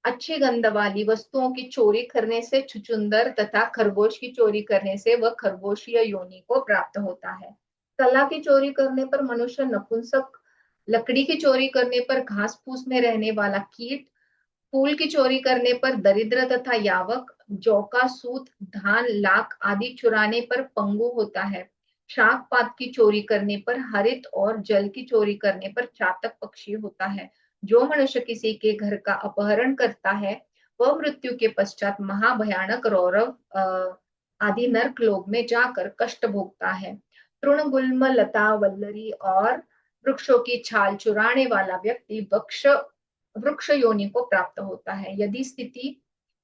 [SPEAKER 2] अच्छी गंध वाली वस्तुओं की चोरी करने से छुचुंदर तथा खरगोश की चोरी करने से वह खरगोशीय योनि को प्राप्त होता है। कला की चोरी करने पर मनुष्य नपुंसक, लकड़ी की चोरी करने पर घास फूस में रहने वाला कीट, फूल की चोरी करने पर दरिद्र तथा यावक, जौ का सूत, धान, लाख आदि चुराने पर पंगु होता है। शाक पात की चोरी करने पर हरित और जल की चोरी करने पर चातक पक्षी होता है। जो मनुष्य किसी के घर का अपहरण करता है वह मृत्यु के पश्चात महाभयानक रौरव आदि नरक लोक में जाकर कष्ट भोगता है। तृण गुल्म लता वल्लरी और वृक्षों की छाल चुराने वाला व्यक्ति वृक्ष योनि को प्राप्त होता है।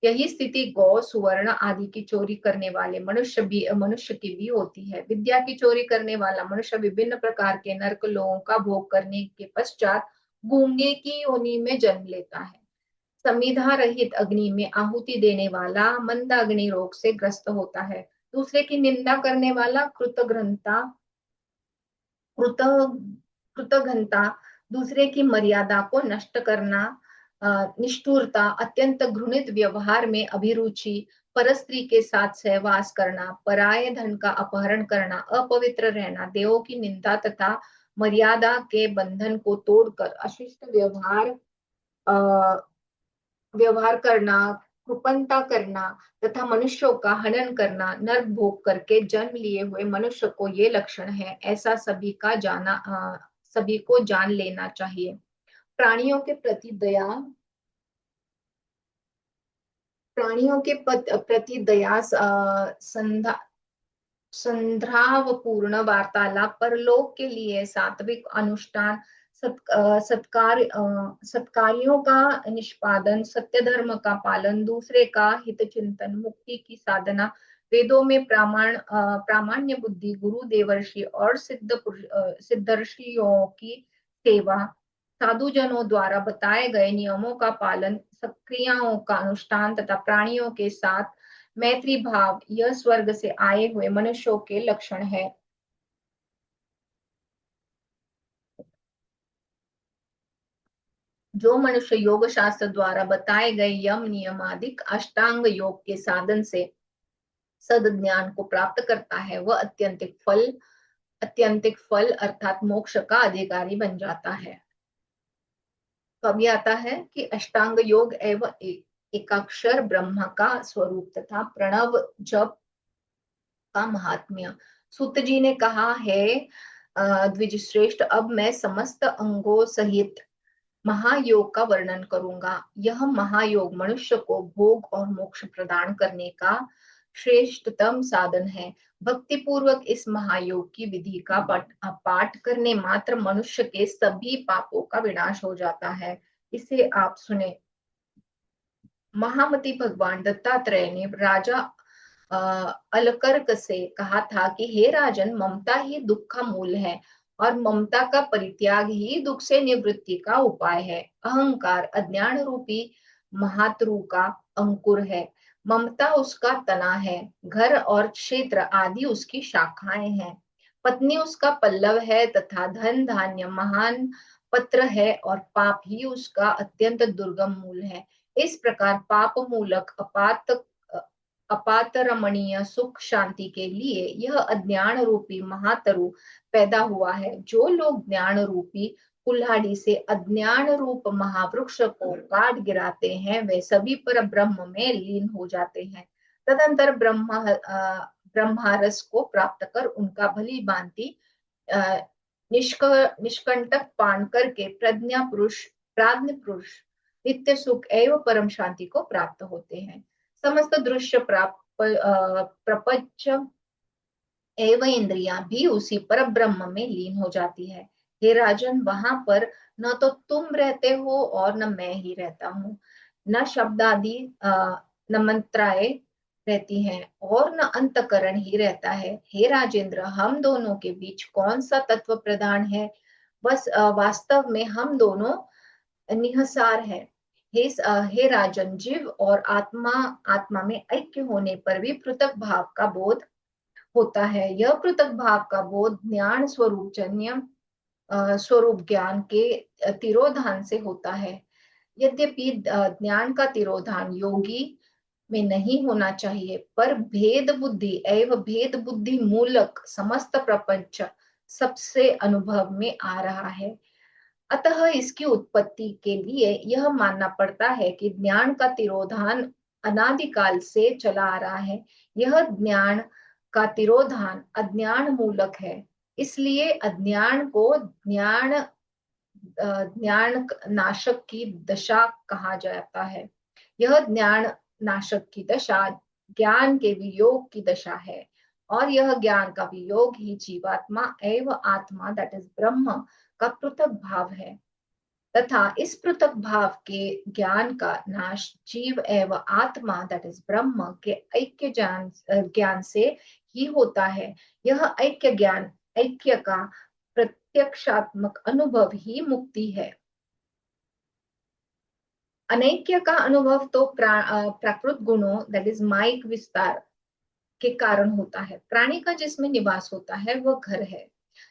[SPEAKER 2] यही स्थिति गौ, सुवर्ण आदि की चोरी करने वाले मनुष्य की भी होती है। विद्या की चोरी करने वाला मनुष्य विभिन्न प्रकार के नरक लोगों का भोग करने के पश्चात गूंगे की योनि में जन्म लेता है। समिधा रहित अग्नि में आहुति देने वाला मंद अग्नि रोग से ग्रस्त होता है। दूसरे की निंदा करने वाला कृत कृतघ्नता, दूसरे की मर्यादा को नष्ट करना, निष्ठुरता, अत्यंत घृणित व्यवहार में अभिरुचि, परस्त्री के साथ सहवास करना, पराये धन का अपहरण करना, अपवित्र रहना, देवों की निंदा तथा मर्यादा के बंधन को तोड़कर अशिष्ट व्यवहार करना, कृपणता करना तथा मनुष्यों का हनन करना, नरक भोग करके जन्म लिए हुए मनुष्य को ये लक्षण है, ऐसा सभी को जान लेना चाहिए। प्राणियों के प्रति दया, प्रति दया, संध्रावपूर्ण वार्तालाप, परलोक के लिए सात्विक अनुष्ठान, सत्कार्यों का निष्पादन, सत्य धर्म का पालन, दूसरे का हित चिंतन, मुक्ति की साधना, वेदों में प्रामाण्य बुद्धि, गुरु देवर्षि और सिद्धर्षियों की सेवा, साधुजनों द्वारा बताए गए नियमों का पालन, सक्रियाओं का अनुष्ठान तथा प्राणियों के साथ मैत्री भाव, यह स्वर्ग से आए हुए मनुष्यों के लक्षण है। जो मनुष्य योग शास्त्र द्वारा बताए गए यम नियमादिक अष्टांग योग के साधन से सद ज्ञान को प्राप्त करता है, वह अत्यंतिक फल अर्थात मोक्ष का अधिकारी बन जाता है। तो अब ये आता है कि अष्टांग योग एवं एकाक्षर ब्रह्म का स्वरूप तथा प्रणव जप का महात्म्य। सूत जी ने कहा है, द्विज श्रेष्ठ, अब मैं समस्त अंगों सहित महायोग का वर्णन करूंगा। यह महायोग मनुष्य को भोग और मोक्ष प्रदान करने का श्रेष्ठतम साधन है। भक्ति पूर्वक इस महायोग की विधि का पाठ करने मात्र मनुष्य के सभी पापों का विनाश हो जाता है। इसे आप सुने। महामति भगवान दत्तात्रेय ने राजा अलकर्क से कहा था कि हे राजन, ममता ही दुख का मूल है और ममता का परित्याग ही दुख से निवृत्ति का उपाय है। अहंकार अज्ञान रूपी महात्रु का अंकुर है, ममता उसका तना है, घर और क्षेत्र आदि उसकी शाखाएं हैं, पत्नी उसका पल्लव है तथा धन धान्य महान पत्र है और पाप ही उसका अत्यंत दुर्गम मूल है। इस प्रकार पाप मूलक अपातरमणीय सुख शांति के लिए यह अज्ञान रूपी महातरु पैदा हुआ है। जो लोग ज्ञान रूपी कुल्हाड़ी से अज्ञान रूप महावृक्ष को काट गिराते हैं, वे सभी पर ब्रह्म में लीन हो जाते हैं। तदंतर ब्रह्मारस को प्राप्त कर उनका भली भांति निष्कंटक पान करके प्राज्ञ पुरुष नित्य सुख एवं परम शांति को प्राप्त होते हैं। समस्त दृश्य प्रपंच एवं इंद्रियां भी उसी पर ब्रह्म में लीन हो जाती है। हे राजन, वहां पर न तो तुम रहते हो और न मैं ही रहता हूँ, न शब्द आदि न मंत्राएं रहती हैं और न अंतकरण ही रहता है। हे राजेंद्र, हम दोनों के बीच कौन सा तत्व प्रधान है? बस वास्तव में हम दोनों निहसार है। हे राजन, जीव और आत्मा आत्मा में ऐक्य होने पर भी पृथक भाव का बोध होता है। यह पृथक भाव का बोध ज्ञान स्वरूप जन्य स्वरूप ज्ञान के तिरोधान से होता है। यद्यपि ज्ञान का तिरोधान योगी में नहीं होना चाहिए, पर भेद बुद्धि एवं भेद बुद्धि मूलक समस्त प्रपंच सबसे अनुभव में आ रहा है। अतः इसकी उत्पत्ति के लिए यह मानना पड़ता है कि ज्ञान का तिरोधान अनादिकाल से चला आ रहा है। यह ज्ञान का तिरोधान अज्ञान मूलक है, इसलिए अज्ञान को ज्ञान नाशक की दशा कहा जाता है। यह ज्ञान नाशक की दशा ज्ञान के वियोग की दशा है और यह ज्ञान का वियोग ही जीवात्मा एवं आत्मा दैट इज ब्रह्म का पृथक भाव है तथा इस पृथक भाव के ज्ञान का नाश जीव एवं आत्मा दैट इज ब्रह्म के ऐक्य ज्ञान से ही होता है। यह ऐक्य का प्रत्यक्षात्मक अनुभव ही मुक्ति है। अनैक्य का अनुभव तो प्राकृत गुणों दैट इज माइक विस्तार के कारण होता है। प्राणी का जिसमें निवास होता है वह घर है,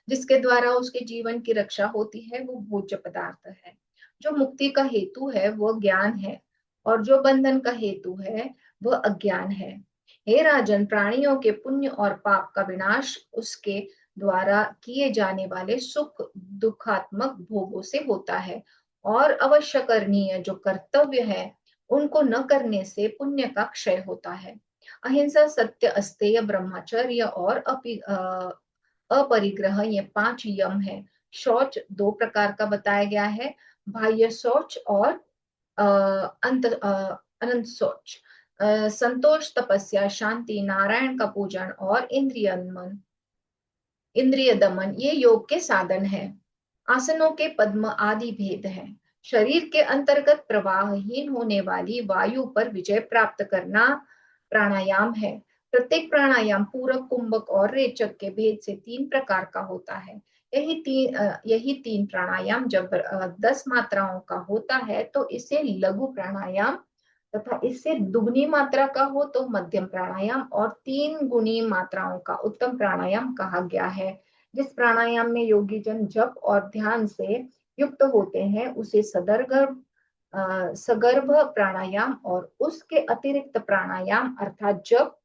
[SPEAKER 2] जिसके द्वारा उसके जीवन की रक्षा होती है वो भोज्य पदार्थ है। जो मुक्ति का हेतु है वह ज्ञान है और जो बंधन का हेतु है वह अज्ञान है। हे राजन, प्राणियों के पुण्य और पाप का विनाश उसके द्वारा किए जाने वाले सुख दुखात्मक भोगों से होता है और अवश्य करनीय जो कर्तव्य है उनको न करने से पुण्य का क्षय होता है। अहिंसा, सत्य, अस्तेय, ब्रह्मचर्य और अपरिग्रह ये 5 यम है। शौच 2 प्रकार का बताया गया है, बाह्य शौच और अनंत शौच। संतोष, तपस्या, शांति, नारायण का पूजन और इंद्रिय दमन ये योग के साधन है। आसनों के पद्म आदि भेद हैं। शरीर के अंतर्गत प्रवाहहीन होने वाली वायु पर विजय प्राप्त करना प्राणायाम है। प्रत्येक प्राणायाम पूरक, कुंभक और रेचक के भेद से 3 प्रकार का होता है। यही तीन प्राणायाम जब 10 मात्राओं का होता है तो इसे लघु प्राणायाम, तथा इससे दुगनी मात्रा का हो तो मध्यम प्राणायाम, और 3 गुनी मात्राओं का उत्तम प्राणायाम कहा गया है। जिस प्राणायाम में योगी जन जप और ध्यान से युक्त होते हैं उसे सगर्भ प्राणायाम, और उसके अतिरिक्त प्राणायाम अर्थात जप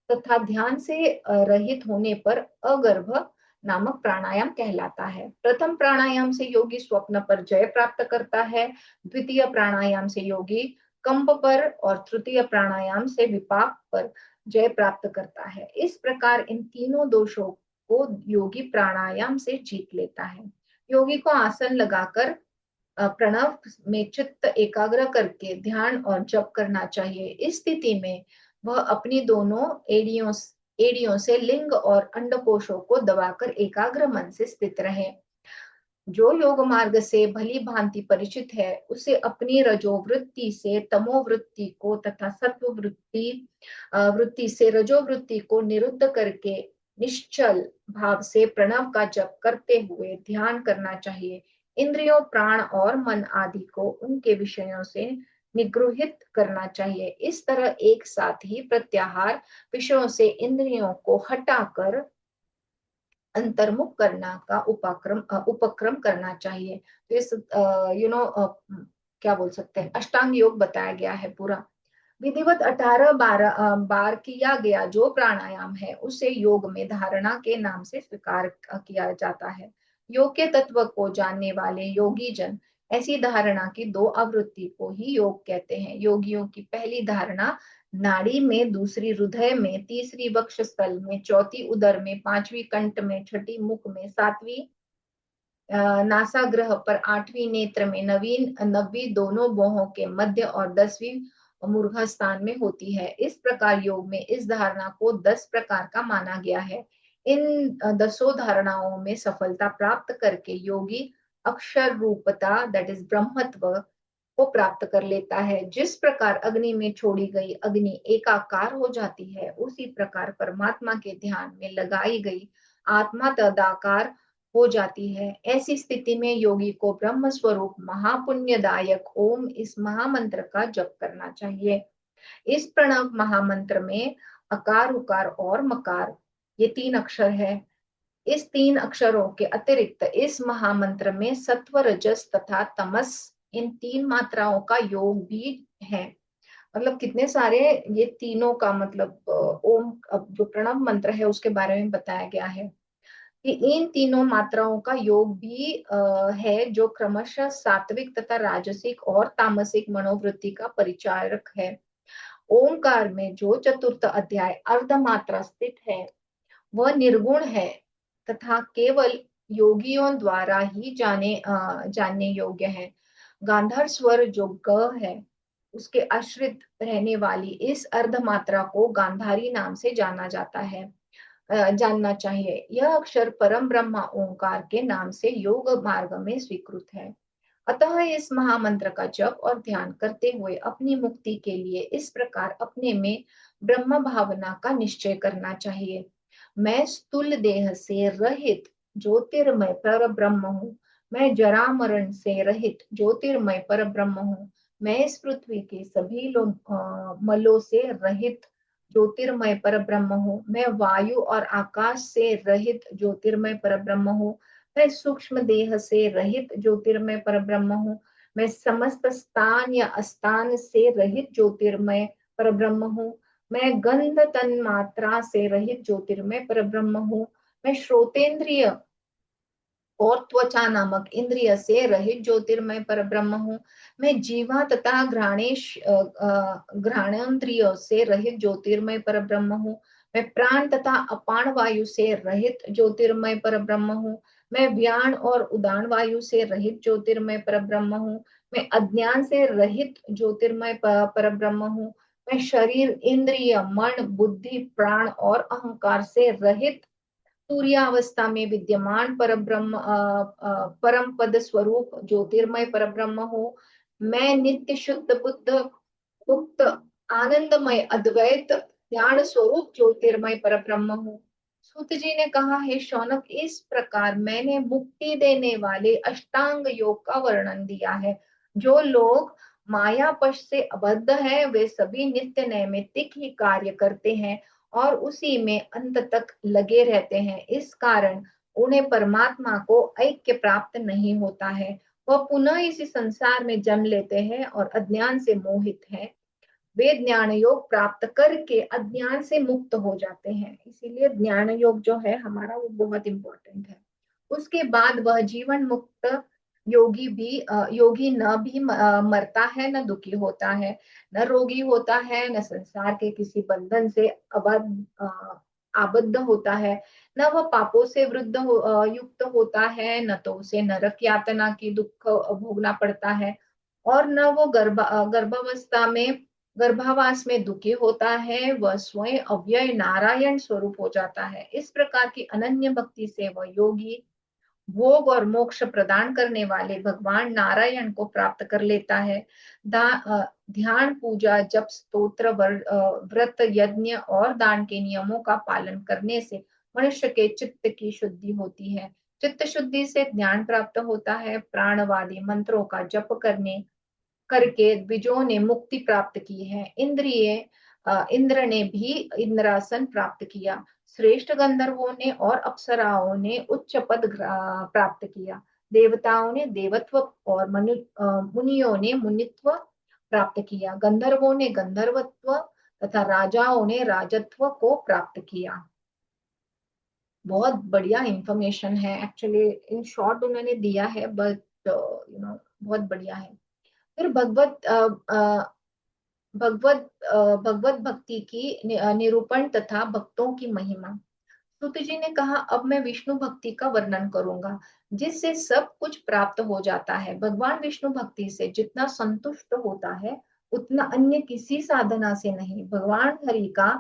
[SPEAKER 2] तथा ध्यान से रहित होने पर अगर्भ नामक प्राणायाम कहलाता है। प्रथम प्राणायाम से योगी स्वप्न पर जय प्राप्त करता है, द्वितीय प्राणायाम से योगी कंप पर, और तृतीय प्राणायाम से विपाक पर जय प्राप्त करता है। इस प्रकार इन तीनों दोषों को योगी प्राणायाम से जीत लेता है। योगी को आसन लगाकर प्रणव में चित्त एकाग्र करके ध्यान और जप करना चाहिए। इस स्थिति में वह अपनी दोनों एड़ियों से लिंग और अंडकोशों को दबाकर एकाग्र मन से स्थित रहे। जो योग मार्ग से भली भांति परिचित है उसे अपनी रजोवृत्ति से तमोवृत्ति को तथा वृत्ति से रजोवृत्ति को निरुद्ध करके निश्चल भाव से प्रणव का जप करते हुए ध्यान करना चाहिए। इंद्रियों, प्राण और मन आदि को उनके विषयों से निगृहित करना चाहिए। इस तरह एक साथ ही प्रत्याहार विषयों से इंद्रियों को हटाकर अंतर्मुख करना का उपक्रम करना चाहिए। तो इस क्या बोल सकते हैं, अष्टांग योग बताया गया है पूरा। विधिवत 18 बार किया गया जो प्राणायाम है उसे योग में धारणा के नाम से स्वीकार किया जाता है। योग के तत्व को जानने वाले योगी जन ऐसी धारणा की 2 आवृत्ति को ही योग कहते हैं। योगियों की पहली धारणा नाड़ी में, दूसरी हृदय में, तीसरी वक्षस्थल में, चौथी उदर में, पांचवी कंठ में, छठी मुख में, सातवीं नासाग्रह पर, आठवीं नेत्र में, नवी दोनों भौहों के मध्य और 10वीं मूर्धा स्थान में होती है। इस प्रकार योग में इस धारणा को 10 प्रकार का माना गया है। इन 10 धारणाओं में सफलता प्राप्त करके योगी अक्षर रूपता दैट इज ब्रह्मत्व को प्राप्त कर लेता है। जिस प्रकार अग्नि में छोड़ी गई अग्नि एकाकार हो जाती है उसी प्रकार परमात्मा के ध्यान में लगाई गई आत्मा तदाकार हो जाती है। ऐसी स्थिति में योगी को ब्रह्म स्वरूप महापुण्यदायक ओम इस महामंत्र का जप करना चाहिए। इस प्रणव महामंत्र में अकार, उकार और मकार ये 3 अक्षर है। इस 3 अक्षरों के अतिरिक्त इस महामंत्र में सत्व, रजस तथा तमस इन 3 मात्राओं का योग भी है। मतलब कितने सारे ये तीनों का मतलब ओम जो प्रणव मंत्र है उसके बारे में बताया गया है कि इन तीनों मात्राओं का योग भी है जो क्रमशः सात्विक तथा राजसिक और तामसिक मनोवृत्ति का परिचारक है। ओंकार में जो चतुर्थ अध्याय अर्धमात्रा स्थित है वह निर्गुण है तथा केवल योगियों द्वारा ही जानने योग्य है। गांधार स्वर जो ग है उसके आश्रित रहने वाली इस अर्धमात्रा को गांधारी नाम से जानना चाहिए। यह अक्षर परम ब्रह्मा ओंकार के नाम से योग मार्ग में स्वीकृत है। अतः इस महामंत्र का जप और ध्यान करते हुए अपनी मुक्ति के लिए इस प्रकार अपने में ब्रह्म भावना का निश्चय करना चाहिए। मैं स्थूल देह से रहित ज्योतिर्मय पर ब्रह्म हूँ। मैं जरा मरण से रहित ज्योतिर्मय पर ब्रह्म हूँ। मैं इस पृथ्वी के सभी मलों से रहित ज्योतिर्मय पर ब्रह्म हूँ। मैं वायु और आकाश से रहित ज्योतिर्मय पर ब्रह्म हूँ। मैं सूक्ष्म देह से रहित ज्योतिर्मय पर ब्रह्म हूँ। मैं समस्त स्थान या अस्थान से रहित ज्योतिर्मय पर ब्रह्म हूँ। मैं गंध तन मात्रा से रहित ज्योतिर्मय पर ब्रह्म हूँ। मैं श्रोतेंद्रिय और त्वचा नामक इंद्रिय से रहित ज्योतिर्मय पर ब्रह्म हूँ। मैं जीवा तथा घ्राणेन्द्रियों से रहित ज्योतिर्मय पर ब्रह्म हूँ। मैं प्राण तथा अपान वायु से रहित ज्योतिर्मय पर ब्रह्म हूँ। मैं व्यान और उदान वायु से रहित ज्योतिर्मय पर ब्रह्म हूँ। मैं अज्ञान से रहित ज्योतिर्मय पर ब्रह्म हूँ। मैं शरीर, इंद्रिय, मन, बुद्धि, प्राण और अहंकार से रहित तुरीयावस्था में विद्यमान परम पद स्वरूप ज्योतिर्मय परब्रह्म हो। मैं नित्य शुद्ध बुद्ध मुक्त आनंदमय अद्वैत ज्ञान स्वरूप ज्योतिर्मय परब्रह्म हूँ। सूत जी ने कहा, है शौनक, इस प्रकार मैंने मुक्ति देने वाले अष्टांग योग का वर्णन दिया है। जो लोग मायापश से अबद्ध है वे सभी नित्य नैमित्तिक ही कार्य करते हैं और उसी में अंत तक लगे रहते हैं। इस कारण उन्हें परमात्मा को ऐक्य प्राप्त नहीं होता है। वह पुनः इसी संसार में जन्म लेते हैं और अज्ञान से मोहित हैं। वे ज्ञान योग प्राप्त करके अज्ञान से मुक्त हो जाते हैं। इसीलिए ज्ञान योग जो है हमारा वो बहुत इंपॉर्टेंट है। उसके बाद वह जीवन मुक्त योगी न भी मरता है, न दुखी होता है, न रोगी होता है, न संसार के किसी बंधन से आबद्ध होता है, न वह पापों से युक्त होता है, न तो उसे नरक यातना की दुख भोगना पड़ता है, और न वो गर्भावास में दुखी होता है। वह स्वयं अव्यय नारायण स्वरूप हो जाता है। इस प्रकार की अनन्य भक्ति से वह योगी भोग और मोक्ष प्रदान करने वाले भगवान नारायण को प्राप्त कर लेता है। ध्यान, पूजा, जप, स्तोत्र, व्रत, यज्ञ और दान के नियमों का पालन करने से मनुष्य के चित्त की शुद्धि होती है। चित्त शुद्धि से ज्ञान प्राप्त होता है। प्राणवादी मंत्रों का जप करने करके द्विजों ने मुक्ति प्राप्त की है। इंद्र ने भी इंद्रासन प्राप्त किया। श्रेष्ठ गंधर्वों ने और अप्सराओं ने उच्च पद प्राप्त किया। देवताओं ने देवत्व और मुनियों ने मुनित्व प्राप्त किया। गंधर्वों ने गंधर्वत्व तथा राजाओं ने राजत्व को प्राप्त किया। बहुत बढ़िया इंफॉर्मेशन है, एक्चुअली इन शॉर्ट उन्होंने दिया है, बट बहुत बढ़िया है। फिर भगवत भक्ति की निरूपण तथा भक्तों की महिमा। सूत जी ने कहा, अब मैं विष्णु भक्ति का वर्णन करूंगा जिससे सब कुछ प्राप्त हो जाता है। भगवान विष्णु भक्ति से जितना संतुष्ट होता है उतना अन्य किसी साधना से नहीं। भगवान हरि का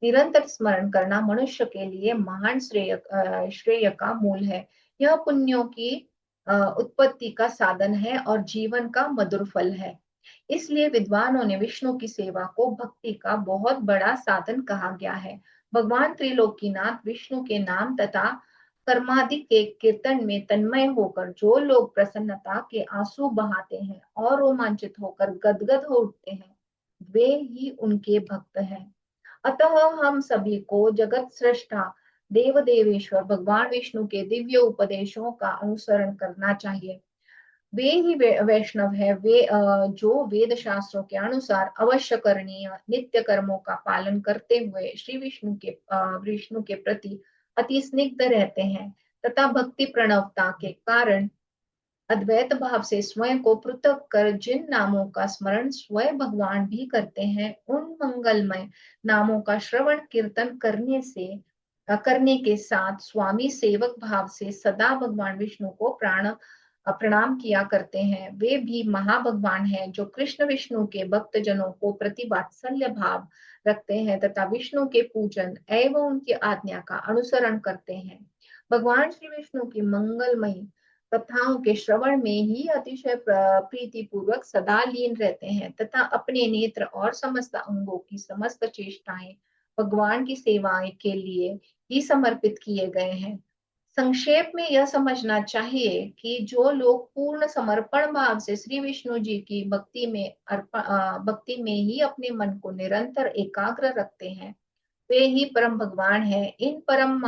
[SPEAKER 2] निरंतर स्मरण करना मनुष्य के लिए महान श्रेय का मूल है। यह पुण्यों की उत्पत्ति का साधन है और जीवन का मधुर फल है। इसलिए विद्वानों ने विष्णु की सेवा को भक्ति का बहुत बड़ा साधन कहा गया है। भगवान त्रिलोकीनाथ विष्णु के नाम तथा कर्मादि के कीर्तन में तन्मय होकर जो लोग प्रसन्नता के आंसू बहाते हैं और रोमांचित होकर गदगद हो उठते हैं, वे ही उनके भक्त हैं। अतः हम सभी को जगत सृष्टा देव देवेश्वर भगवान विष्णु के दिव्य उपदेशों का अनुसरण करना चाहिए। वे ही वैष्णव है, वे जो वेद शास्त्रों के अनुसार अवश्य करणीय नित्य कर्मों का पालन करते हुए श्री विष्णु के प्रति अति स्निग्ध रहते हैं तथा भक्ति प्रणवता के कारण अद्वैत भाव से स्वयं को पृथक कर जिन नामों का स्मरण स्वयं भगवान भी करते हैं, उन मंगलमय नामों का श्रवण कीर्तन करने के साथ स्वामी सेवक भाव से सदा भगवान विष्णु को प्रणाम किया करते हैं। वे भी महाभगवान हैं जो कृष्ण विष्णु के भक्त जनों को प्रति वात्सल्य भाव रखते हैं तथा विष्णु के पूजन एवं उनकी आज्ञा का अनुसरण करते हैं। भगवान श्री विष्णु की मंगलमयी कथाओं के श्रवण में ही अतिशय प्रीति पूर्वक सदा लीन रहते हैं तथा अपने नेत्र और समस्त अंगों की समस्त चेष्टाएं भगवान की सेवाएं के लिए ही समर्पित किए गए हैं। संक्षेप में यह समझना चाहिए कि जो लोग पूर्ण समर्पण भाव से श्री विष्णु जी की भक्ति में ही अपने मन को निरंतर एकाग्र रखते हैं, वे ही परम भगवान हैं। इन परम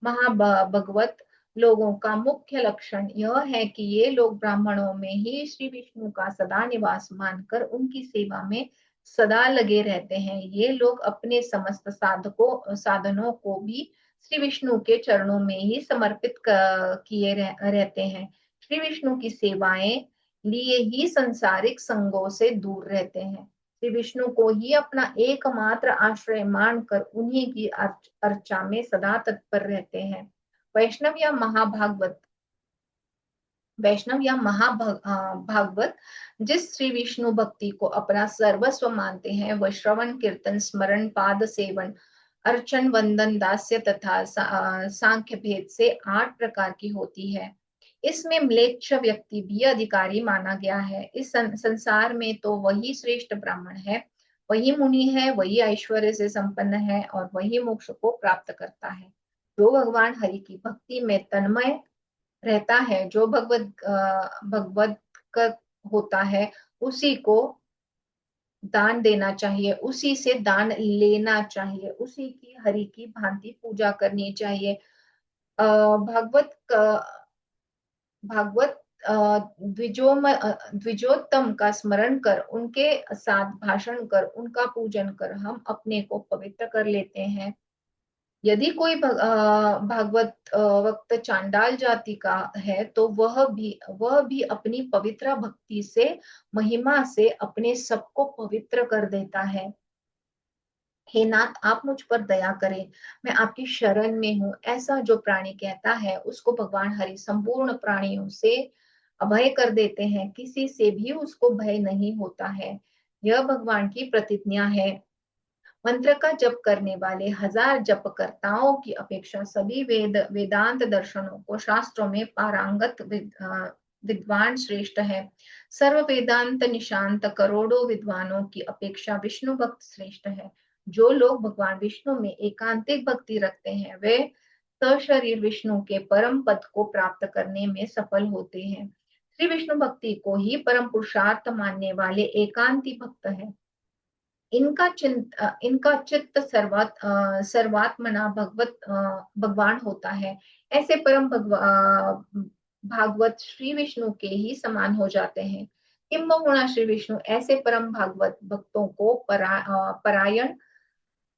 [SPEAKER 2] महाभगवत लोगों का मुख्य लक्षण यह है कि ये लोग ब्राह्मणों में ही श्री विष्णु का सदा निवास मानकर उनकी सेवा में सदा लगे रहते हैं। ये लोग अपने समस्त साधनों को भी श्री विष्णु के चरणों में ही समर्पित किए रहते हैं। श्री विष्णु की सेवाएं लिए ही सांसारिक संगों से दूर रहते हैं। श्री विष्णु को ही अपना एकमात्र आश्रय मानकर उन्हीं की अर्चा में सदा तत्पर रहते हैं। वैष्णव या महाभागवत जिस श्री विष्णु भक्ति को अपना सर्वस्व मानते हैं, वह श्रवण कीर्तन स्मरण पाद सेवन अर्चन, वंदन, दास्य तथा सांख्य भेद से 8 प्रकार की होती है। इसमें म्लेच्छ व्यक्ति भी अधिकारी माना गया है। इस संसार में तो वही श्रेष्ठ ब्राह्मण है, वही मुनि है, वही ऐश्वर्य से संपन्न है और वही मोक्ष को प्राप्त करता है। जो भगवान हरि की भक्ति में तन्मय रहता है, जो भगवत का होता है, उसी को दान देना चाहिए, उसी से दान लेना चाहिए, उसी की हरि की भांति पूजा करनी चाहिए। भागवत द्विजोत्तम का स्मरण कर, उनके साथ भाषण कर, उनका पूजन कर हम अपने को पवित्र कर लेते हैं। यदि कोई भागवत वक्त चांडाल जाति का है तो वह भी अपनी पवित्र भक्ति से, महिमा से अपने सबको पवित्र कर देता है। हे नाथ, आप मुझ पर दया करें, मैं आपकी शरण में हूँ। ऐसा जो प्राणी कहता है उसको भगवान हरि संपूर्ण प्राणियों से अभय कर देते हैं, किसी से भी उसको भय नहीं होता है। यह भगवान की प्रतिज्ञा है। मंत्र का जप करने वाले 1000 जपकर्ताओं की अपेक्षा सभी वेदांत दर्शनों को शास्त्रों में पारंगत विद्वान श्रेष्ठ है। सर्व वेदांत निशांत करोड़ों विद्वानों की अपेक्षा विष्णु भक्त श्रेष्ठ है। जो लोग भगवान विष्णु में एकांतिक भक्ति रखते हैं, वे सशरीर विष्णु के परम पद को प्राप्त करने में सफल होते हैं। श्री विष्णु भक्ति को ही परम पुरुषार्थ मानने वाले एकांती भक्त है। इनका चित्त सर्वात्मना भगवान होता है। ऐसे परम भागवत श्री विष्णु के ही समान हो जाते हैं। किंबहुना श्री विष्णु ऐसे परम भागवत भक्तों को परायण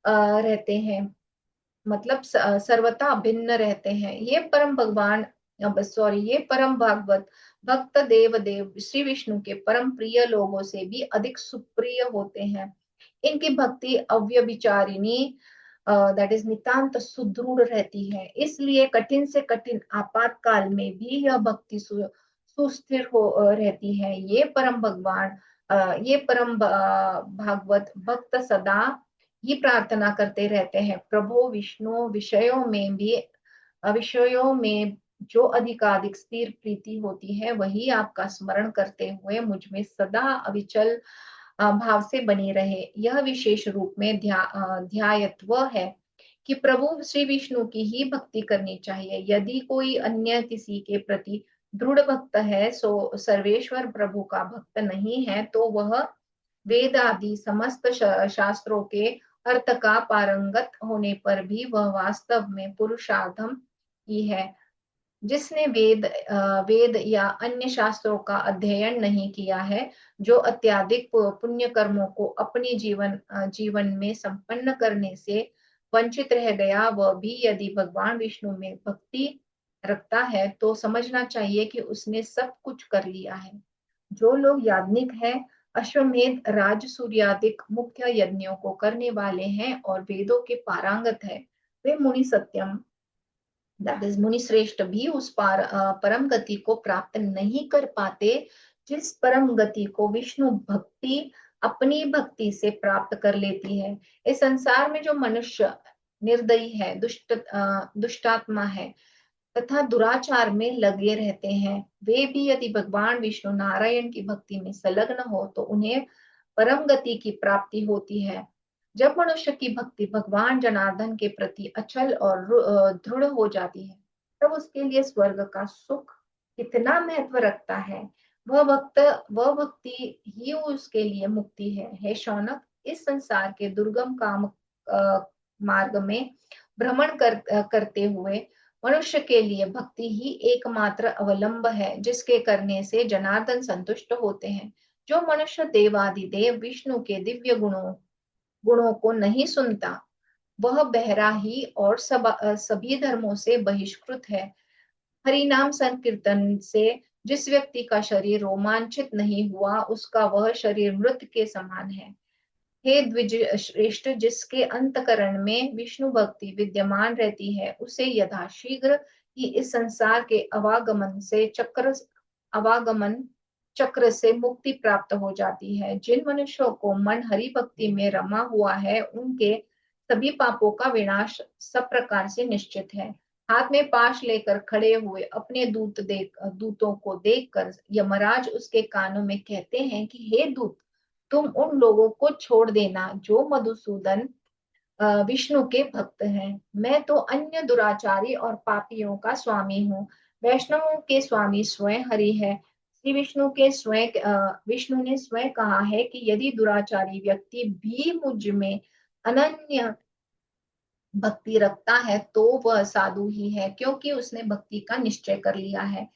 [SPEAKER 2] रहते हैं, मतलब सर्वथा भिन्न रहते हैं। ये परम भगवान सॉरी ये परम भागवत भक्त देव श्री विष्णु के परम प्रिय लोगों से भी अधिक सुप्रिय होते हैं। इनकी भक्ति अव्यभिचारिणी दैट इज नितांत सुदृढ़ रहती है। इसलिए कठिन से कठिन आपातकाल में भी यह भक्ति सुस्थिर हो रहती है। ये परम भागवत भक्त सदा ही प्रार्थना करते रहते हैं, प्रभु विष्णु विषयों में जो अधिकाधिक स्थिर प्रीति होती है, वही आपका स्मरण करते हुए मुझ में सदा अविचल भाव से बनी रहे। यह विशेष रूप में ध्यायत्व है कि प्रभु श्री विष्णु की ही भक्ति करनी चाहिए। यदि कोई अन्य किसी के प्रति दृढ़ भक्त है, सो सर्वेश्वर प्रभु का भक्त नहीं है, तो वह वेद आदि समस्त शास्त्रों के अर्थ का पारंगत होने पर भी वह वास्तव में पुरुषार्थम ही है। जिसने वेद या अन्य शास्त्रों का अध्ययन नहीं किया है, जो अत्याधिक पुण्य कर्मों को अपने जीवन में संपन्न करने से वंचित रह गया, वह भी यदि भगवान विष्णु में भक्ति रखता है तो समझना चाहिए कि उसने सब कुछ कर लिया है। जो लोग याज्ञनिक है, अश्वमेध राजसूयादिक मुख्य यज्ञों को करने वाले हैं और वेदों के पारंगत है, वे मुनि सत्यम दैट इज मुनि श्रेष्ठ भी उस परम गति को प्राप्त नहीं कर पाते, जिस परम गति को विष्णु भक्ति अपनी भक्ति से प्राप्त कर लेती है। इस संसार में जो मनुष्य निर्दयी है, दुष्टात्मा है तथा दुराचार में लगे रहते हैं, वे भी यदि भगवान विष्णु नारायण की भक्ति में संलग्न हो तो उन्हें परम गति की प्राप्ति होती है। जब मनुष्य की भक्ति भगवान जनार्दन के प्रति अचल और दृढ़ हो जाती है, तब उसके लिए स्वर्ग का सुख कितना महत्व रखता है। वह भक्ति ही उसके लिए मुक्ति है। हे शौनक, इस संसार के दुर्गम काम मार्ग में भ्रमण करते हुए मनुष्य के लिए भक्ति ही एकमात्र अवलंब है, जिसके करने से जनार्दन संतुष्ट होते हैं। जो मनुष्य देवादिदेव विष्णु के दिव्य गुणों को नहीं सुनता, वह बहरा ही और सभी धर्मों से बहिष्कृत है। हरि नाम संकीर्तन से जिस व्यक्ति का शरीर रोमांचित नहीं हुआ, उसका वह शरीर मृत के समान है। हे द्विज श्रेष्ठ, जिसके अंतकरण में विष्णु भक्ति विद्यमान रहती है, उसे यथाशीघ्र ही इस संसार के आवागमन चक्र से मुक्ति प्राप्त हो जाती है। जिन मनुष्यों को मन हरि भक्ति में रमा हुआ है, उनके सभी पापों का विनाश सब प्रकार से निश्चित है। हाथ में पाश लेकर खड़े हुए अपने दूतों को देखकर यमराज उसके कानों में कहते हैं कि हे दूत, तुम उन लोगों को छोड़ देना जो मधुसूदन विष्णु के भक्त हैं। मैं तो अन्य दुराचारी और पापियों का स्वामी हूँ। वैष्णवों के स्वामी स्वयं हरि है। श्री विष्णु ने स्वयं कहा है कि यदि दुराचारी व्यक्ति भी मुझ में अनन्य भक्ति रखता है तो वह साधु ही है, क्योंकि उसने भक्ति का निश्चय कर लिया है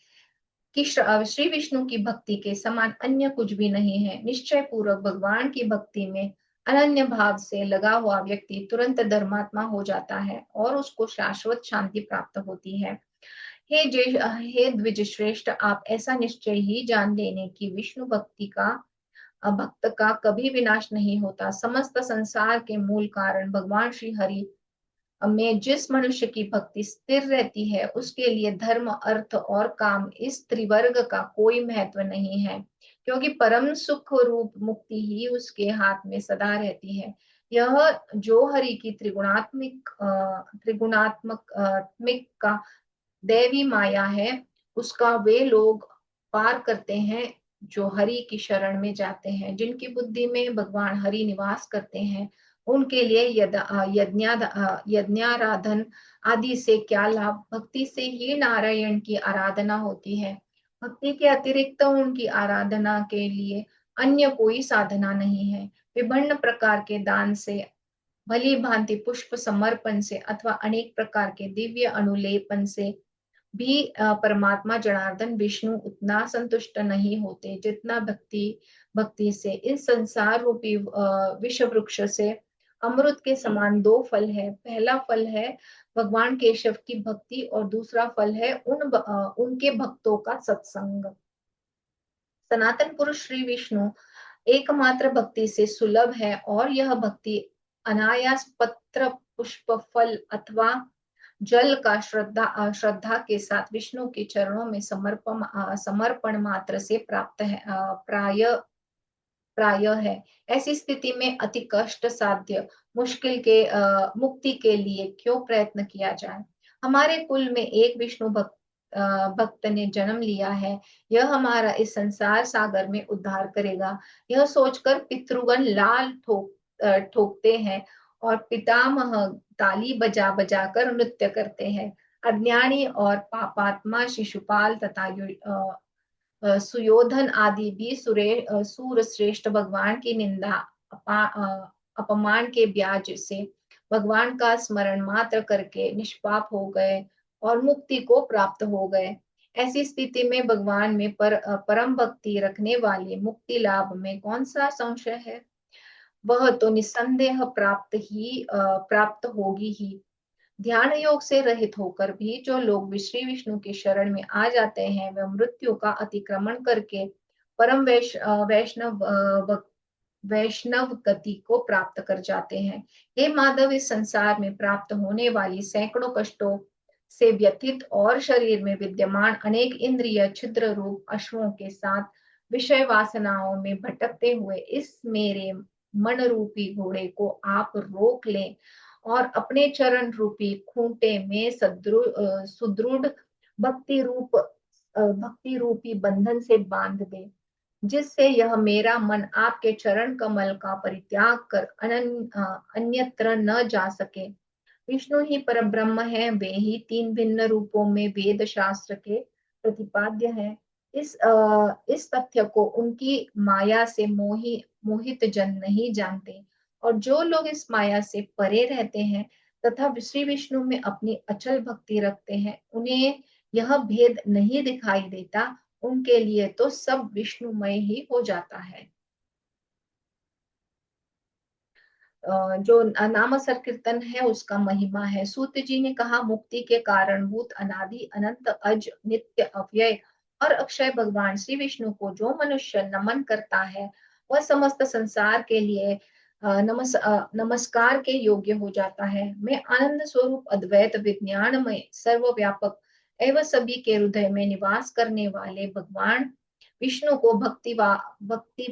[SPEAKER 2] कि श्री विष्णु की भक्ति के समान अन्य कुछ भी नहीं है। निश्चय पूर्वक भगवान की भक्ति में अनन्य भाव से लगा हुआ व्यक्ति तुरंत धर्मात्मा हो जाता है और उसको शाश्वत शांति प्राप्त होती है। हे द्विज श्रेष्ठ, आप ऐसा निश्चय ही जान लेने की विष्णु भक्ति का भक्त का कभी विनाश नहीं होता। समस्त संसार के मूल कारण भगवान श्री हरि में जिस मनुष्य की भक्ति स्थिर रहती है उसके लिए धर्म, अर्थ और काम इस त्रिवर्ग का कोई महत्व नहीं है, क्योंकि परम सुख रूप मुक्ति ही उसके हाथ में सदा रहती है। यह जो हरि की त्रिगुणात्मिक का दैवी माया है, उसका वे लोग पार करते हैं जो हरि की शरण में जाते हैं। जिनकी बुद्धि में भगवान हरि निवास करते हैं, उनके लिए यज्ञाराधन आदि से क्या लाभ। भक्ति से ही नारायण की आराधना होती है। भक्ति के अतिरिक्त उनकी आराधना के लिए अन्य कोई साधना नहीं है। विभिन्न प्रकार के दान से, भली भांति पुष्प समर्पण से अथवा अनेक प्रकार के दिव्य अनुलेपन से भी परमात्मा जनार्दन विष्णु उतना संतुष्ट नहीं होते जितना भक्ति से। इस संसार रूपी विष वृक्ष से अमृत के समान दो फल है। पहला फल है भगवान केशव की भक्ति और दूसरा फल है उनके भक्तों का सत्संग। सनातन पुरुष श्री विष्णु एकमात्र भक्ति से सुलभ है और यह भक्ति अनायास पत्र, पुष्प, फल अथवा जल का श्रद्धा के साथ विष्णु के चरणों में समर्पण मात्र से प्राप्त है, प्राय है। ऐसी स्थिति में अति कष्ट साध्य मुक्ति के लिए क्यों प्रयत्न किया जाए। हमारे कुल में एक विष्णु भक्त ने जन्म लिया है, यह हमारा इस संसार सागर में उद्धार करेगा। यह सोचकर पितृगण लाल ठोकते हैं और पितामह ताली बजा बजा कर नृत्य करते हैं। अज्ञानी और पापात्मा शिशुपाल तथा सुयोधन आदि भी सूर श्रेष्ठ भगवान की निंदा अपमान के ब्याज से भगवान का स्मरण मात्र करके निष्पाप हो गए और मुक्ति को प्राप्त हो गए। ऐसी स्थिति में भगवान में परम भक्ति रखने वाले मुक्ति लाभ में कौन सा संशय है। वह तो निस्संदेह प्राप्त होगी ही। ध्यान योग से रहित होकर भी जो लोग श्री विष्णु के शरण में आ जाते हैं, वे मृत्यु का अतिक्रमण करके परम वैष्णव गति को प्राप्त कर जाते हैं। हे माधव, इस संसार में प्राप्त होने वाली सैकड़ों कष्टों से व्यथित और शरीर में विद्यमान अनेक इंद्रिय छिद्र रूप अश्वों के साथ विषय वासनाओं में भटकते हुए इस मेरे मन रूपी घोड़े को आप रोक लें और अपने चरण रूपी खूंटे में सुदृढ़ भक्ति रूपी बंधन से बांध दे, जिससे यह मेरा मन आपके चरण कमल का परित्याग कर अन्यत्र न जा सके। विष्णु ही परब्रह्म है, वे ही तीन भिन्न रूपों में वेद शास्त्र के प्रतिपाद्य हैं। इस तथ्य को उनकी माया से मोहित जन नहीं जानते, और जो लोग इस माया से परे रहते हैं तथा श्री विष्णु में अपनी अचल भक्ति रखते हैं, उन्हें यह भेद नहीं दिखाई देता। उनके लिए तो सब विष्णुमय ही हो जाता है। जो नाम संकीर्तन है उसका महिमा है। सूत जी ने कहा, मुक्ति के कारणभूत अनादि अनंत अज नित्य अव्यय और अक्षय भगवान श्री विष्णु को जो मनुष्य नमन करता है वह समस्त संसार के लिए नमस्कार के योग्य हो जाता है। मैं आनंद स्वरूप अद्वैत विज्ञानमय सर्वव्यापक एवं सभी के हृदय में निवास करने वाले भगवान विष्णु को भक्ति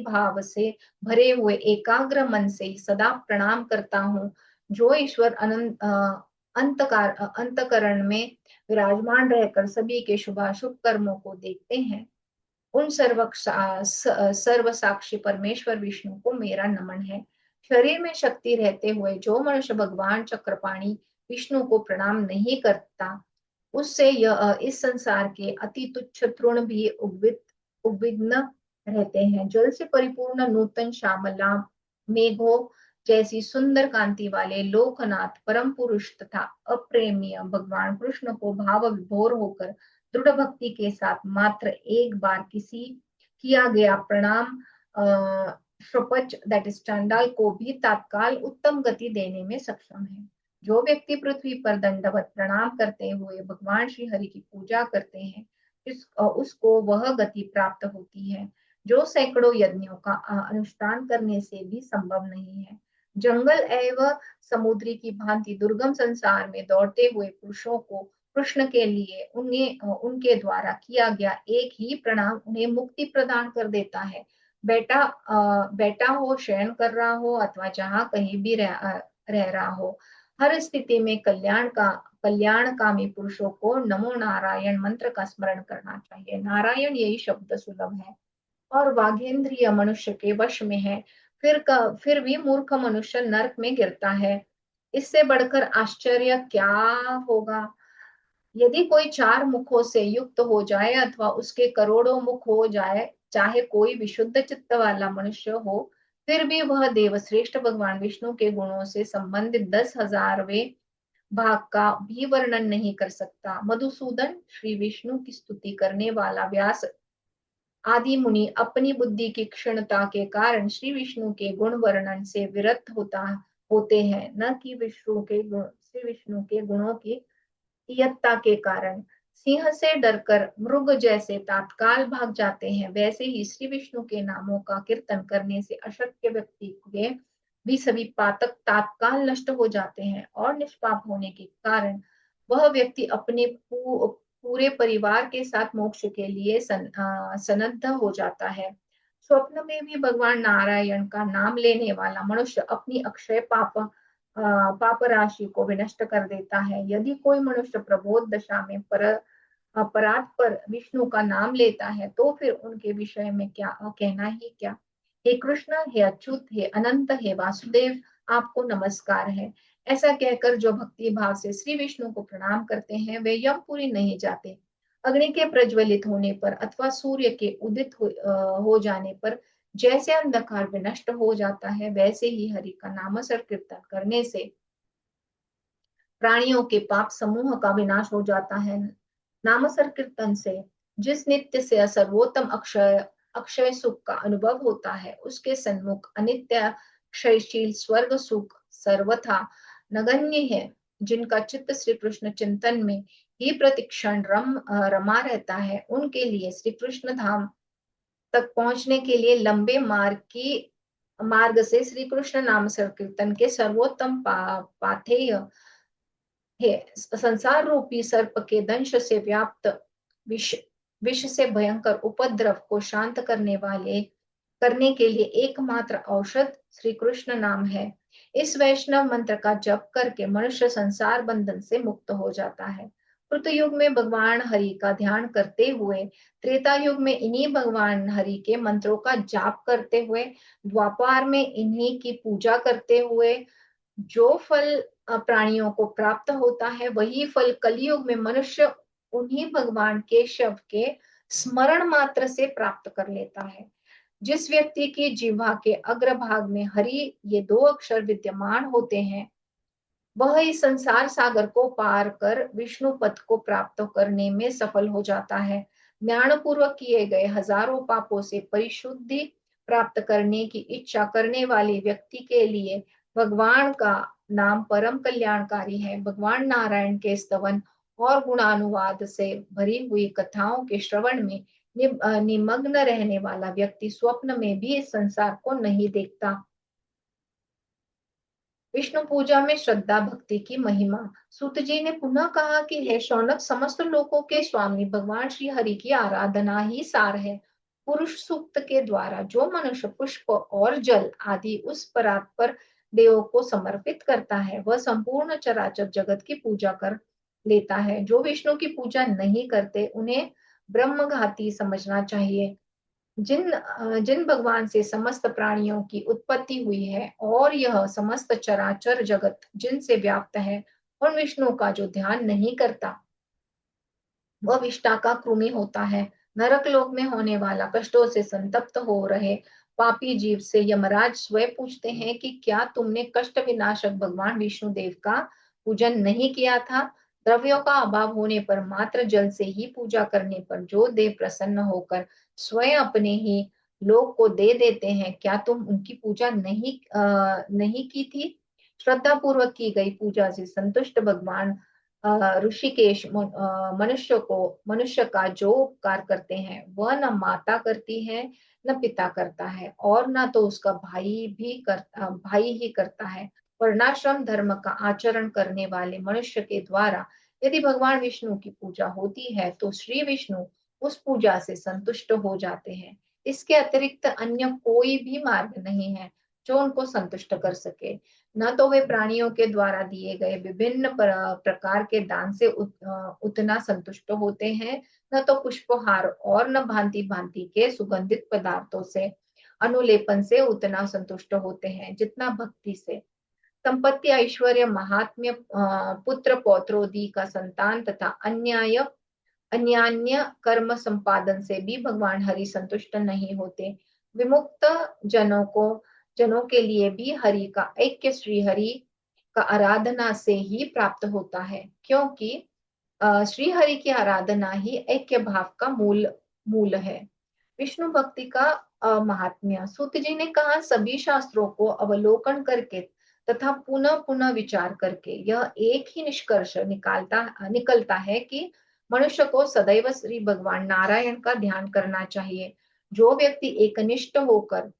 [SPEAKER 2] भाव से भरे हुए एकाग्र मन से सदा प्रणाम करता हूँ। जो ईश्वर अंतकरण में विराजमान रहकर सभी के शुभाशुभ कर्मों को देखते हैं, उन सर्व साक्षी परमेश्वर विष्णु को मेरा नमन है। शरीर में शक्ति रहते हुए जो मनुष्य भगवान चक्रपाणी विष्णु को प्रणाम नहीं करता, उससे यह इस संसार के अति तुच्छ तृण भी उद्विग्न रहते हैं। जल से परिपूर्ण नूतन श्यामला मेघों जैसी सुंदर कांति वाले लोकनाथ परम पुरुष तथा अप्रेमीय भगवान कृष्ण को भाव विभोर होकर दृढ़ भक्ति के साथ मात्र एक बार किसी किया गया प्रणाम शपच दैट इज चांडाल को भी तत्काल उत्तम गति देने में सक्षम है। जो व्यक्ति पृथ्वी पर दंडवत प्रणाम करते हुए भगवान श्री हरि की पूजा करते हैं, उसको वह गति प्राप्त होती है जो सैकड़ों यज्ञों का अनुष्ठान करने से भी संभव नहीं है। जंगल एवं समुद्री की भांति दुर्गम संसार में दौड़ते हुए पुरुषों को कृष्ण के लिए उनके द्वारा किया गया एक ही प्रणाम उन्हें मुक्ति प्रदान कर देता है। बैठा हो, शयन कर रहा हो अथवा जहाँ कहीं भी रह रहा हो, हर स्थिति में कल्याणकामी पुरुषों को नमो नारायण मंत्र का स्मरण करना चाहिए। नारायण यही शब्द सुलभ है और वागेंद्रिय मनुष्य के वश में है, फिर भी मूर्ख मनुष्य नरक में गिरता है। इससे बढ़कर आश्चर्य क्या होगा। यदि कोई चार मुखों से युक्त हो जाए अथवा उसके करोड़ों मुख हो जाए, चाहे कोई विशुद्ध चित्त वाला मनुष्य हो, फिर भी वह देवश्रेष्ठ भगवान विष्णु के गुणों से संबंधित 10,000वें भाग का भी वर्णन नहीं कर सकता। मधुसूदन, श्री विष्णु की स्तुति करने वाला व्यास आदि मुनि अपनी बुद्धि की क्षीणता के कारण श्री विष्णु के गुण वर्णन से विरत होते हैं, न कि श्री विष्णु के गुणों की इयत्ता के कारण। सिंह से डरकर मृग जैसे तात्काल भाग जाते हैं, वैसे ही श्री विष्णु के नामों का कीर्तन करने से अशक्य व्यक्ति के भी सभी पातक तात्काल नष्ट हो जाते हैं और निष्पाप होने के कारण वह व्यक्ति अपने पूरे परिवार के साथ मोक्ष के लिए सन्नद्ध हो जाता है। स्वप्न में भी भगवान नारायण का नाम लेने वाला मनुष्य अपनी अक्षय पाप राशि को विनष्ट कर देता है। यदि कोई मनुष्य प्रबोध दशा में अपराध पर विष्णु का नाम लेता है, तो फिर उनके विषय में क्या कहना ही क्या। हे कृष्ण, हे अच्युत, हे अनंत, हे वासुदेव, आपको नमस्कार है। ऐसा कहकर जो भक्ति भाव से श्री विष्णु को प्रणाम करते हैं, वे यमपुरी नहीं जाते। अग्नि के प्रज्वलित होने पर अथवा सूर्य के उदित हो जाने पर जैसे अंधकार विनष्ट हो जाता है, वैसे ही हरि का नाम कीर्तन करने से प्राणियों के पाप समूह का विनाश हो जाता है। नाम कीर्तन से जिस नित्य से सर्वोत्तम अक्षय अक्षय सुख का अनुभव होता है, उसके सन्मुख अनित्य क्षयशील स्वर्ग सुख सर्वथा नगण्य है। जिनका चित्त श्री कृष्ण चिंतन में ही प्रतिक्षण रमा रहता है, उनके लिए श्री कृष्ण धाम तक पहुंचने के लिए लंबे मार्ग से श्री कृष्ण नाम संकीर्तन के सर्वोत्तम पाथेय है। संसार रूपी सर्प के दंश से व्याप्त विष विष से भयंकर उपद्रव को शांत करने के लिए एकमात्र औषध श्री कृष्ण नाम है। इस वैष्णव मंत्र का जप करके मनुष्य संसार बंधन से मुक्त हो जाता है। कृत युग में भगवान हरि का ध्यान करते हुए, त्रेता युग में इन्हीं भगवान हरि के मंत्रों का जाप करते हुए, द्वापार में इन्हीं की पूजा करते हुए जो फल प्राणियों को प्राप्त होता है, वही फल कलयुग में मनुष्य उन्हीं भगवान के शब्द के स्मरण मात्र से प्राप्त कर लेता है। जिस व्यक्ति की जिह्वा के अग्रभाग में हरि ये दो अक्षर विद्यमान होते हैं, वह इस संसार सागर को पार कर विष्णु पद को प्राप्त करने में सफल हो जाता है। ज्ञान पूर्वक किए गए हजारों पापों से परिशुद्धि प्राप्त करने की इच्छा करने वाले व्यक्ति के लिए भगवान का नाम परम कल्याणकारी है। भगवान नारायण के स्तवन और गुणानुवाद से भरी हुई कथाओं के श्रवण में निमग्न रहने वाला व्यक्ति स्वप्न में भी इस संसार को नहीं देखता। विष्णु पूजा में श्रद्धा भक्ति की महिमा। सूत जी ने पुनः कहा कि हे शौनक, समस्त लोकों के स्वामी भगवान श्री हरि की आराधना ही सार है। पुरुष सूक्त के द्वारा जो मनुष्य पुष्प और जल आदि उस परात्पर देवों को समर्पित करता है वह संपूर्ण चराचर जगत की पूजा कर लेता है। जो विष्णु की पूजा नहीं करते उन्हें ब्रह्मघाती समझना चाहिए। जिन भगवान से समस्त प्राणियों की उत्पत्ति हुई है और यह समस्त चराचर जगत जिनसे व्याप्त है, उन विष्णु का जो ध्यान नहीं करता वह विष्टा का कृमि होता है। नरक लोक में होने वाला कष्टों से संतप्त हो रहे पापी जीव से यमराज स्वयं पूछते हैं कि क्या तुमने कष्ट विनाशक भगवान विष्णु देव का पूजन नहीं किया था? द्रव्यों का अभाव होने पर मात्र जल से ही पूजा करने पर जो देव प्रसन्न होकर स्वयं अपने ही लोक को दे देते हैं, क्या तुम उनकी पूजा नहीं की थी? श्रद्धा पूर्वक की गई पूजा से संतुष्ट भगवान ऋषिकेश मनुष्य का जो उपकार करते हैं वह न माता करती है न पिता करता है और न तो उसका भाई ही करता है। वर्णाश्रम धर्म का आचरण करने वाले मनुष्य के द्वारा यदि भगवान विष्णु की पूजा होती है तो श्री विष्णु उस पूजा से संतुष्ट हो जाते हैं। इसके अतिरिक्त अन्य कोई भी मार्ग नहीं है जो उनको संतुष्ट कर सके। न तो वे प्राणियों के द्वारा दिए गए विभिन्न प्रकार के दान से उतना संतुष्ट होते हैं, न तो पुष्पहार और न भांति भांति के सुगंधित पदार्थों से अनुलेपन से उतना संतुष्ट होते हैं जितना भक्ति से। संपत्ति ऐश्वर्य महात्म्य पुत्र पौत्रोदी का संतान तथा अन्यान्य कर्म संपादन से भी भगवान हरि संतुष्ट नहीं होते। विमुक्त जनों के लिए भी हरि का ऐक्य श्री हरि का आराधना से ही प्राप्त होता है, क्योंकि श्री हरि की आराधना ही ऐक्य भाव का मूल मूल है। विष्णु भक्ति का महात्म्य सूत जी ने कहा, सभी शास्त्रों को अवलोकन करके तथा पुनः पुनः विचार करके यह एक ही निष्कर्ष निकलता है कि मनुष्य को सदैव श्री भगवान नारायण का ध्यान करना चाहिए। जो व्यक्ति एकनिष्ठ होकर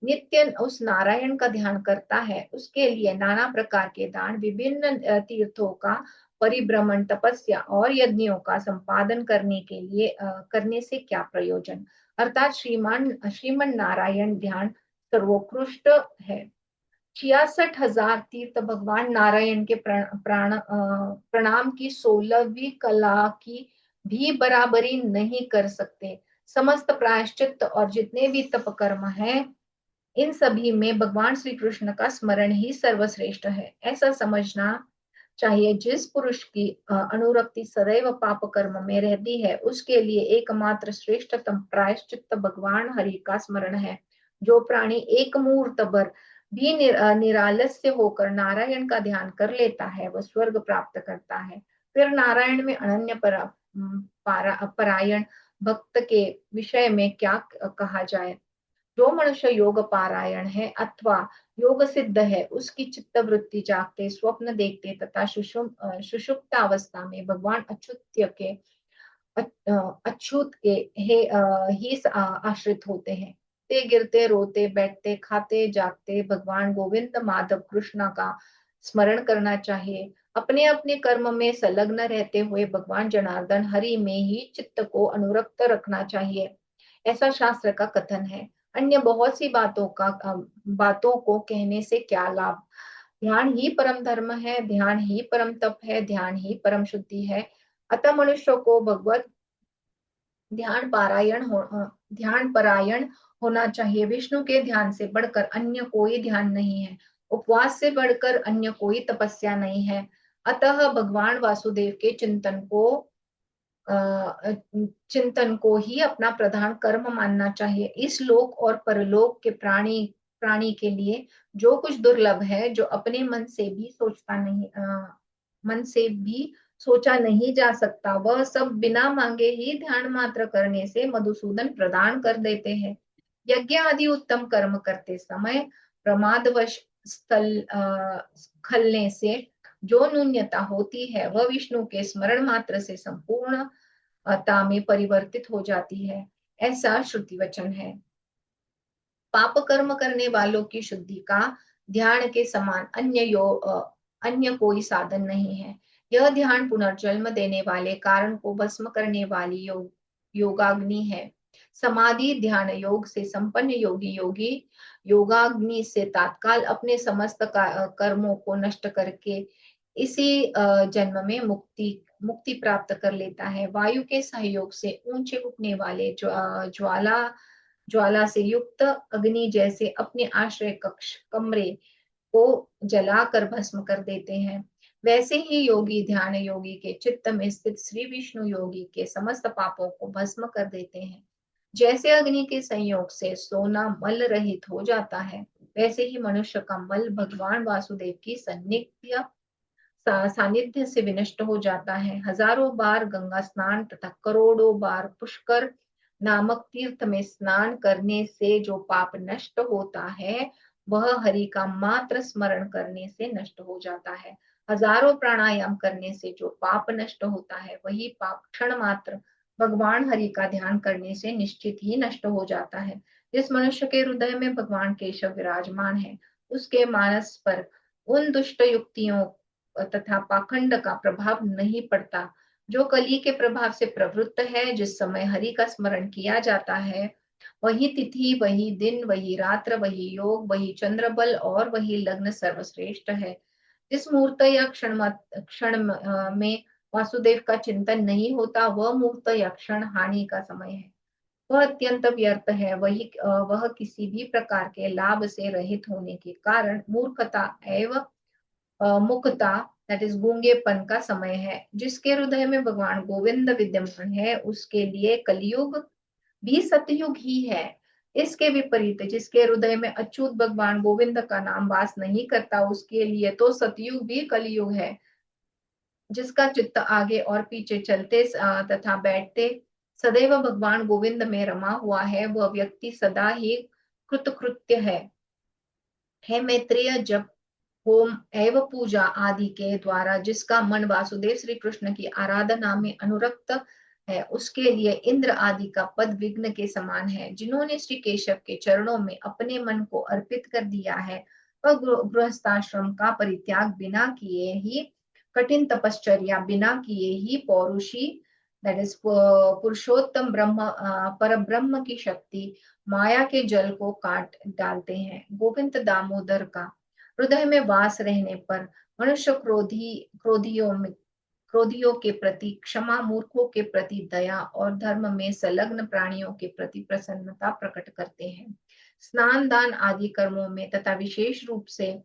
[SPEAKER 2] नित्य उस नारायण का ध्यान करता है उसके लिए नाना प्रकार के दान विभिन्न तीर्थों का परिभ्रमण तपस्या और यज्ञों का संपादन करने से क्या प्रयोजन। अर्थात श्रीमन नारायण ध्यान सर्वोत्कृष्ट है। 66,000 तीर्थ भगवान नारायण के प्रणाम की 16वीं कला की भी बराबरी नहीं कर सकते। समस्त प्रायश्चित और जितने भी तप कर्म हैं इन सभी में भगवान श्री कृष्ण का स्मरण ही सर्वश्रेष्ठ है, ऐसा समझना चाहिए। जिस पुरुष की अनुरक्ति सदैव पाप कर्म में रहती है उसके लिए एकमात्र श्रेष्ठतम प्रायश्चित भगवान हरि का स्मरण है। जो प्राणी एक मुहूर्त भर भी निरालस्य होकर नारायण का ध्यान कर लेता है वह स्वर्ग प्राप्त करता है। फिर नारायण में अनन्य परायण भक्त के विषय में क्या कहा जाए। जो मनुष्य योग पारायण है अथवा योग सिद्ध है उसकी चित्त वृत्ति जागते स्वप्न देखते तथा सुषुप्त अवस्था में भगवान अच्युत के ही आश्रित होते हैं। ते गिरते रोते बैठते खाते जागते भगवान गोविंद माधव कृष्ण का स्मरण करना चाहिए। अपने अपने कर्म में संलग्न रहते हुए भगवान जनार्दन हरि में ही चित्त को अनुरक्त रखना चाहिए, ऐसा शास्त्र का कथन है। अन्य बहुत सी बातों को कहने से क्या लाभ। ध्यान ही परम धर्म है, ध्यान ही परम तप है, ध्यान ही परम शुद्धि है। अतः मनुष्य को भगवत ध्यान परायण होना चाहिए। विष्णु के ध्यान से बढ़कर अन्य कोई ध्यान नहीं है, उपवास से बढ़कर अन्य कोई तपस्या नहीं है। अतः भगवान वासुदेव के चिंतन को ही अपना प्रधान कर्म मानना चाहिए। इस लोक और परलोक के प्राणी के लिए जो कुछ दुर्लभ है, जो अपने मन से भी सोचा नहीं जा सकता, वह सब बिना मांगे ही ध्यान मात्र करने से मधुसूदन प्रदान कर देते हैं। यज्ञ आदि उत्तम कर्म करते समय प्रमादवश स्खलने से जो न्यूनता होती है वह विष्णु के स्मरण मात्र से संपूर्णता में परिवर्तित हो जाती है, ऐसा श्रुति वचन है। पाप कर्म करने वालों की शुद्धि का ध्यान के समान अन्य कोई साधन नहीं है। यह ध्यान पुनर्जन्म देने वाले कारण को भस्म करने वाली योगाग्नि है। समाधि ध्यान योग से संपन्न योगी योगाग्नि से तात्काल अपने समस्त कर्मों को नष्ट करके इसी जन्म में मुक्ति मुक्ति प्राप्त कर लेता है। वायु के सहयोग से ऊंचे उठने वाले ज्वाला ज्वाला से युक्त अग्नि जैसे अपने आश्रय कक्ष कमरे को जलाकर भस्म कर देते हैं, वैसे ही योगी ध्यान योगी के चित्त में स्थित श्री विष्णु योगी के समस्त पापों को भस्म कर देते हैं। जैसे अग्नि के संयोग से सोना मल रहित हो जाता है, वैसे ही मनुष्य का मल भगवान वासुदेव की सानिध्य से विनष्ट हो जाता है। हजारों बार गंगा स्नान तथा करोड़ों बार पुष्कर नामक तीर्थ में स्नान करने से जो पाप नष्ट होता है, वह हरि का मात्र स्मरण करने से नष्ट हो जाता है। हजारों प्राणायाम करने से जो पाप नष्ट होता है, वही पाप क्षण मात्र भगवान हरि का ध्यान करने से निश्चित ही नष्ट हो जाता है। जिस मनुष्य के हृदय में भगवान केशव विराजमान है, उसके मानस पर उन दुष्ट युक्तियों तथा पाखंड का प्रभाव नहीं पड़ता। जो कली के प्रभाव से प्रवृत्त है, जिस समय हरि का स्मरण किया जाता है, वही तिथि, वही दिन, वही रात्र, वही योग, वही चंद्र बल और वही लग्न सर्वश्रेष्ठ है। जिस मुहूर्त या क्षण में वासुदेव का चिंतन नहीं होता, वह मुहूर्त या क्षण हानि का समय है, वह अत्यंत व्यर्थ है। वह किसी भी प्रकार के लाभ से रहित होने के कारण मूर्खता एवं मुकता दैट इज गूंगेपन का समय है। जिसके हृदय में भगवान गोविंद विद्यमान है, उसके लिए कलयुग भी सतयुग ही है। इसके विपरीत जिसके हृदय में अच्युत भगवान गोविंद का नाम वास नहीं करता, उसके लिए तो सतयुग भी कलयुग है। जिसका चित्त आगे और पीछे चलते तथा बैठते सदैव भगवान गोविंद में रमा हुआ है, वह व्यक्ति सदा ही कृतकृत्य है। हे मैत्रेय, जब होम एवं पूजा आदि के द्वारा जिसका मन वासुदेव श्री कृष्ण की आराधना में अनुरक्त है, उसके लिए इंद्र आदि का पद विघ्न के समान है। जिन्होंने श्री केशव के चरणों में अपने मन को अर्पित कर दिया है, वह गृहस्थाश्रम का परित्याग बिना किए ही, कठिन तपश्चर्या बिना किए ही पौरुषी दैट इज पुरुषोत्तम ब्रह्म पर ब्रह्म की शक्ति माया के जल को काट डालते हैं। गोविंद दामोदर का हृदय में वास रहने पर मनुष्य क्रोधियों के प्रति क्षमा, मूर्खों के प्रति दया और धर्म में संलग्न प्राणियों के प्रति प्रसन्नता प्रकट करते हैं। स्नान दान आदि कर्मों में तथा विशेष रूप से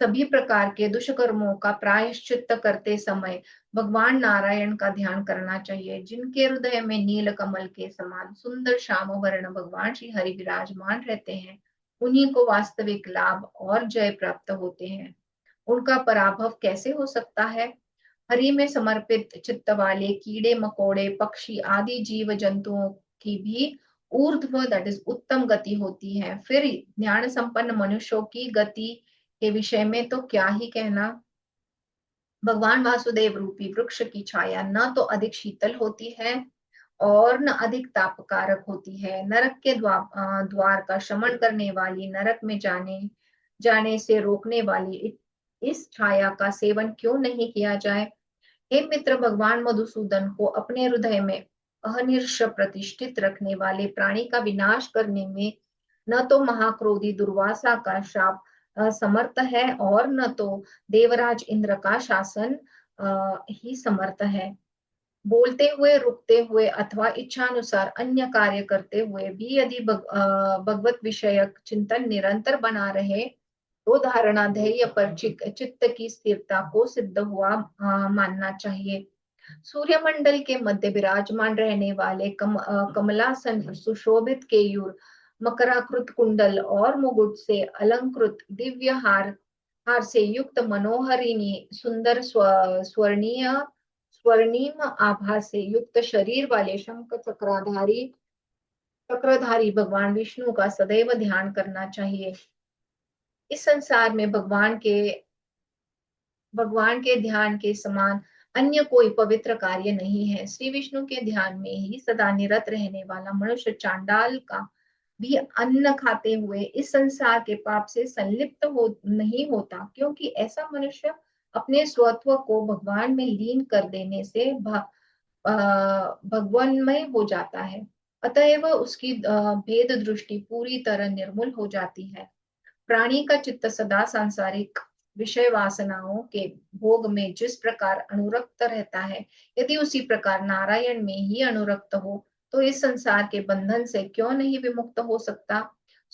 [SPEAKER 2] सभी प्रकार के दुष्कर्मों का प्रायश्चित करते समय भगवान नारायण का ध्यान करना चाहिए। जिनके हृदय में नील कमल के समान सुंदर श्याम वर्ण भगवान श्री हरि विराजमान रहते हैं, उन्हीं को वास्तविक लाभ और जय प्राप्त होते हैं। उनका पराभव कैसे हो सकता है? हरि में समर्पित चित्त वाले कीड़े मकोड़े पक्षी आदि जीव जंतुओं की भी ऊर्ध्व दैट इज उत्तम गति होती है। फिर ज्ञान संपन्न मनुष्यों की गति के विषय में तो क्या ही कहना। भगवान वासुदेव रूपी वृक्ष की छाया न तो अधिक शीतल होती है और न अधिक तापकारक होती है। नरक के द्वार का शमन करने वाली, नरक में जाने से रोकने वाली इस छाया का सेवन क्यों नहीं किया जाए। हे मित्र, भगवान मधुसूदन को अपने हृदय में अहनिर्ष प्रतिष्ठित रखने वाले प्राणी का विनाश करने में न तो महाक्रोधी दुर्वासा का शाप समर्थ है और न तो देवराज इंद्र का शासन ही समर्थ है। बोलते हुए, रुकते हुए अथवा इच्छानुसार अन्य कार्य करते हुए भी यदि भगवत विषयक चिंतन निरंतर बना रहे, तो धारणा ध्येय पर चित्त की स्थिरता को सिद्ध हुआ मानना चाहिए। सूर्यमंडल के मध्य विराजमान रहने वाले कमलासन सुशोभित केयूर, मकराकृत कुंडल और मुकुट से अलंकृत दिव्य हार से युक्त मनोहरिणी सुंदर स्वर्णिम आभा से युक्त शरीर वाले शंख चक्रधारी भगवान विष्णु का सदैव ध्यान करना चाहिए। इस संसार में भगवान के ध्यान के समान अन्य कोई पवित्र कार्य नहीं है। श्री विष्णु के ध्यान में ही सदा निरत रहने वाला मनुष्य चांडाल का भी अन्न खाते हुए इस संसार के पाप से संलिप्त नहीं होता, क्योंकि ऐसा मनुष्य अपने स्वत्व को भगवान में लीन कर देने से भगवानमय हो जाता है। अतएव उसकी भेद दृष्टि पूरी तरह निर्मूल हो जाती है। प्राणी का चित्त सदा सांसारिक विषय वासनाओं के भोग में जिस प्रकार अनुरक्त रहता है, यदि उसी प्रकार नारायण में ही अनुरक्त हो तो इस संसार के बंधन से क्यों नहीं विमुक्त हो सकता।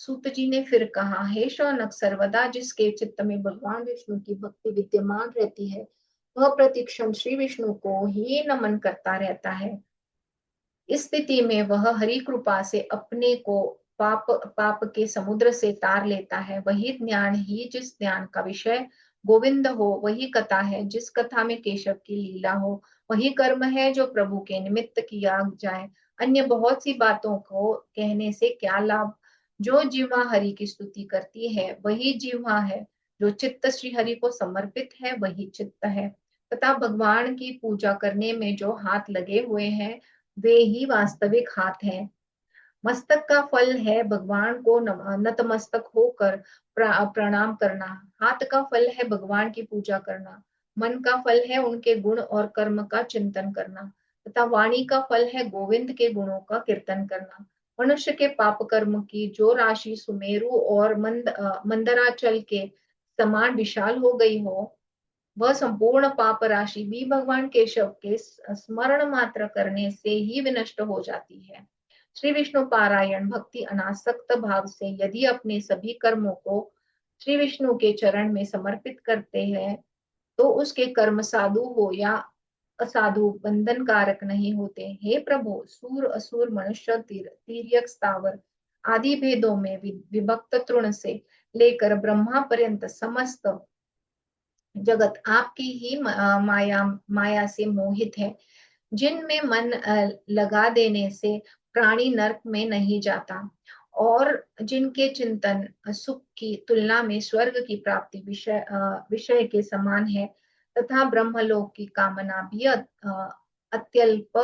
[SPEAKER 2] सूत जी ने फिर कहा, हे शौनक, सर्वदा जिसके चित्त में भगवान विष्णु की भक्ति विद्यमान रहती है, वह प्रतिक्षण श्री विष्णु को ही नमन करता रहता है। इस स्थिति में वह हरि कृपा से अपने को पाप पाप के समुद्र से तार लेता है। वही ज्ञान ही जिस ज्ञान का विषय गोविंद हो, वही कथा है जिस कथा में केशव की लीला हो, वही कर्म है जो प्रभु के निमित्त किया जाए। अन्य बहुत सी बातों को कहने से क्या लाभ। जो जीवा हरि की स्तुति करती है वही जीवा है, जो चित्त श्री हरि को समर्पित है वही चित्त है, तथा भगवान की पूजा करने में जो हाथ लगे हुए हैं वे ही वास्तविक हाथ हैं। मस्तक का फल है भगवान को नतमस्तक होकर प्रणाम करना। हाथ का फल है भगवान की पूजा करना। मन का फल है उनके गुण और कर्म का चिंतन करना, तथा वाणी का फल है गोविंद के गुणों का कीर्तन करना। मनुष्य के पाप कर्म की जो राशि सुमेरु और मंदराचल के समान विशाल हो गई हो, वह संपूर्ण पाप राशि भी भगवान केशव के स्मरण मात्र करने से ही विनष्ट हो जाती है। श्री विष्णु पारायण भक्ति अनासक्त भाव से यदि अपने सभी कर्मों को श्री विष्णु के चरण में समर्पित करते हैं, तो उसके कर्म साधु हो या असाधु बंधन कारक नहीं होते। हे प्रभु, सूर असुर मनुष्य तिर्यक स्थावर आदि भेदों में विभक्त तृण से लेकर ब्रह्मा पर्यंत समस्त जगत आपकी ही माया माया से मोहित है। जिनमें मन लगा देने से प्राणी नरक में नहीं जाता, और जिनके चिंतन सुख की तुलना में स्वर्ग की प्राप्ति विषय के समान है, तथा ब्रह्मलोक की कामना भी अत्यल्प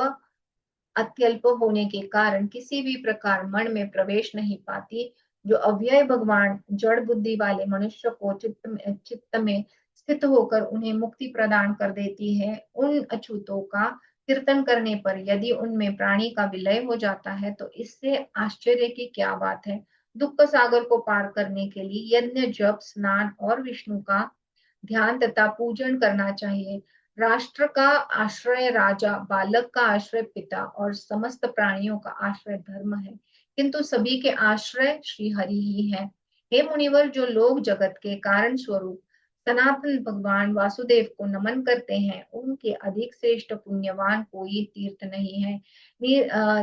[SPEAKER 2] अत्यल्प होने के कारण किसी भी प्रकार मन में प्रवेश नहीं पाती, जो अव्यय भगवान जड़ बुद्धि वाले मनुष्य को चित्त में स्थित होकर उन्हें मुक्ति प्रदान कर देती है। उन अछूतों का कीर्तन करने पर यदि उनमें प्राणी का विलय हो जाता है, तो इससे आश्चर्य की क्या बात है। दुख सागर को पार करने के लिए यज्ञ, जप, स्नान और विष्णु का ध्यान तथा पूजन करना चाहिए। राष्ट्र का आश्रय राजा, बालक का आश्रय पिता और समस्त प्राणियों का आश्रय धर्म है, किंतु सभी के आश्रय श्री हरि ही है। हे मुनिवर, जो लोग जगत के कारण स्वरूप सनातन भगवान वासुदेव को नमन करते हैं, उनके अधिक श्रेष्ठ पुण्यवान कोई तीर्थ नहीं है।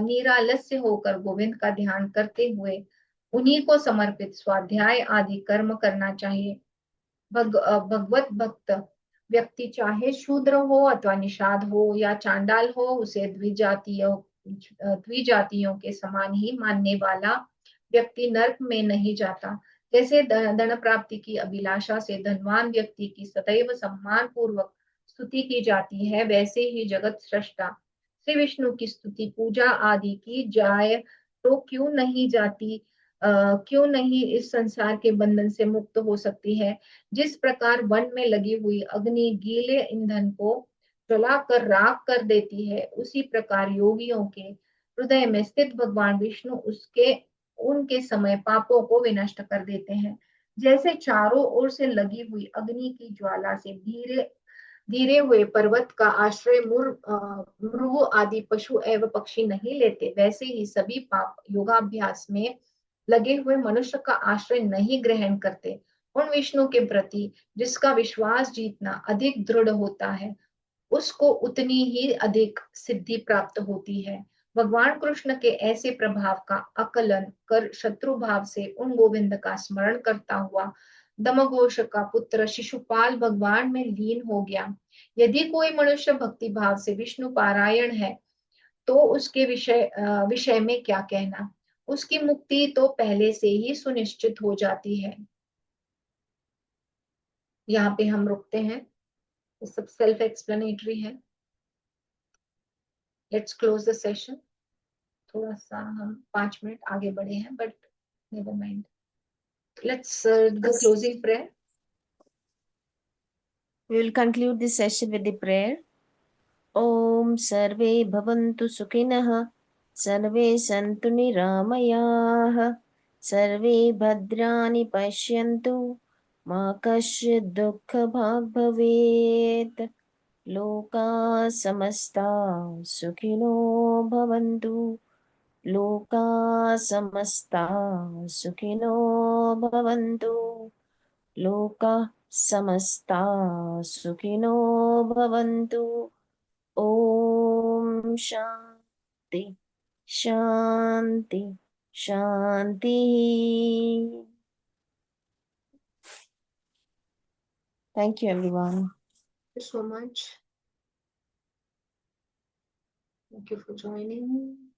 [SPEAKER 2] निरालस्य होकर गोविंद का ध्यान करते हुए उन्हीं को समर्पित स्वाध्याय आदि कर्म करना चाहिए। भगवत भक्त व्यक्ति चाहे शूद्र हो अथवा निषाद हो या चांडाल हो, उसे द्विजातियों के समान ही मानने वाला व्यक्ति नरक में नहीं जाता। जैसे धन प्राप्ति की अभिलाषा से धनवान व्यक्ति की सदैव सम्मान पूर्वक स्तुति की जाती है, वैसे ही जगत सृष्टा श्री विष्णु की स्तुति पूजा आदि की जाए तो क्यों नहीं इस संसार के बंधन से मुक्त हो सकती है। जिस प्रकार वन में लगी हुई अग्नि गीले ईंधन को जलाकर राख कर देती है, उसी प्रकार योगियों के हृदय में स्थित भगवान विष्णु उसके उनके समय पापों को विनष्ट कर देते हैं। जैसे चारों ओर से लगी हुई अग्नि की ज्वाला से धीरे धीरे हुए पर्वत का आश्रय मृग आदि पशु एवं पक्षी नहीं लेते, वैसे ही सभी पाप योगाभ्यास में लगे हुए मनुष्य का आश्रय नहीं ग्रहण करते। उन विष्णु के प्रति जिसका विश्वास जीतना अधिक दृढ़ होता है, उसको उतनी ही अधिक सिद्धि प्राप्त होती है। भगवान कृष्ण के ऐसे प्रभाव का आकलन कर शत्रु भाव से उन गोविंद का स्मरण करता हुआ दमघोष का पुत्र शिशुपाल भगवान में लीन हो गया। यदि कोई मनुष्य भक्ति भाव से विष्णु पारायण है, तो उसके विषय में क्या कहना। उसकी मुक्ति तो पहले से ही सुनिश्चित हो जाती है। यहाँ पे हम रुकते हैं, ये सब सेल्फ एक्सप्लेनेटरी है। Let's close the session. थोड़ा सा हम 5 मिनट आगे बढ़े हैं, but never mind. Let's do closing prayer.
[SPEAKER 1] We will conclude this session with the prayer. Om Sarve Bhavantu Sukhinah सर्वे सन्तु निरामयाः, सर्वे भद्राणि पश्यन्तु, मा कश्चित् दुःखभाग् भवेत्। लोकाः समस्ताः सुखिनो भवन्तु, लोकाः समस्ताः सुखिनो भवन्तु, लोकाः समस्ताः सुखिनो भवन्तु। ॐ शान्ति शान्ति शान्तिः। Thank you, everyone.
[SPEAKER 2] Thank you so much. Thank you for joining.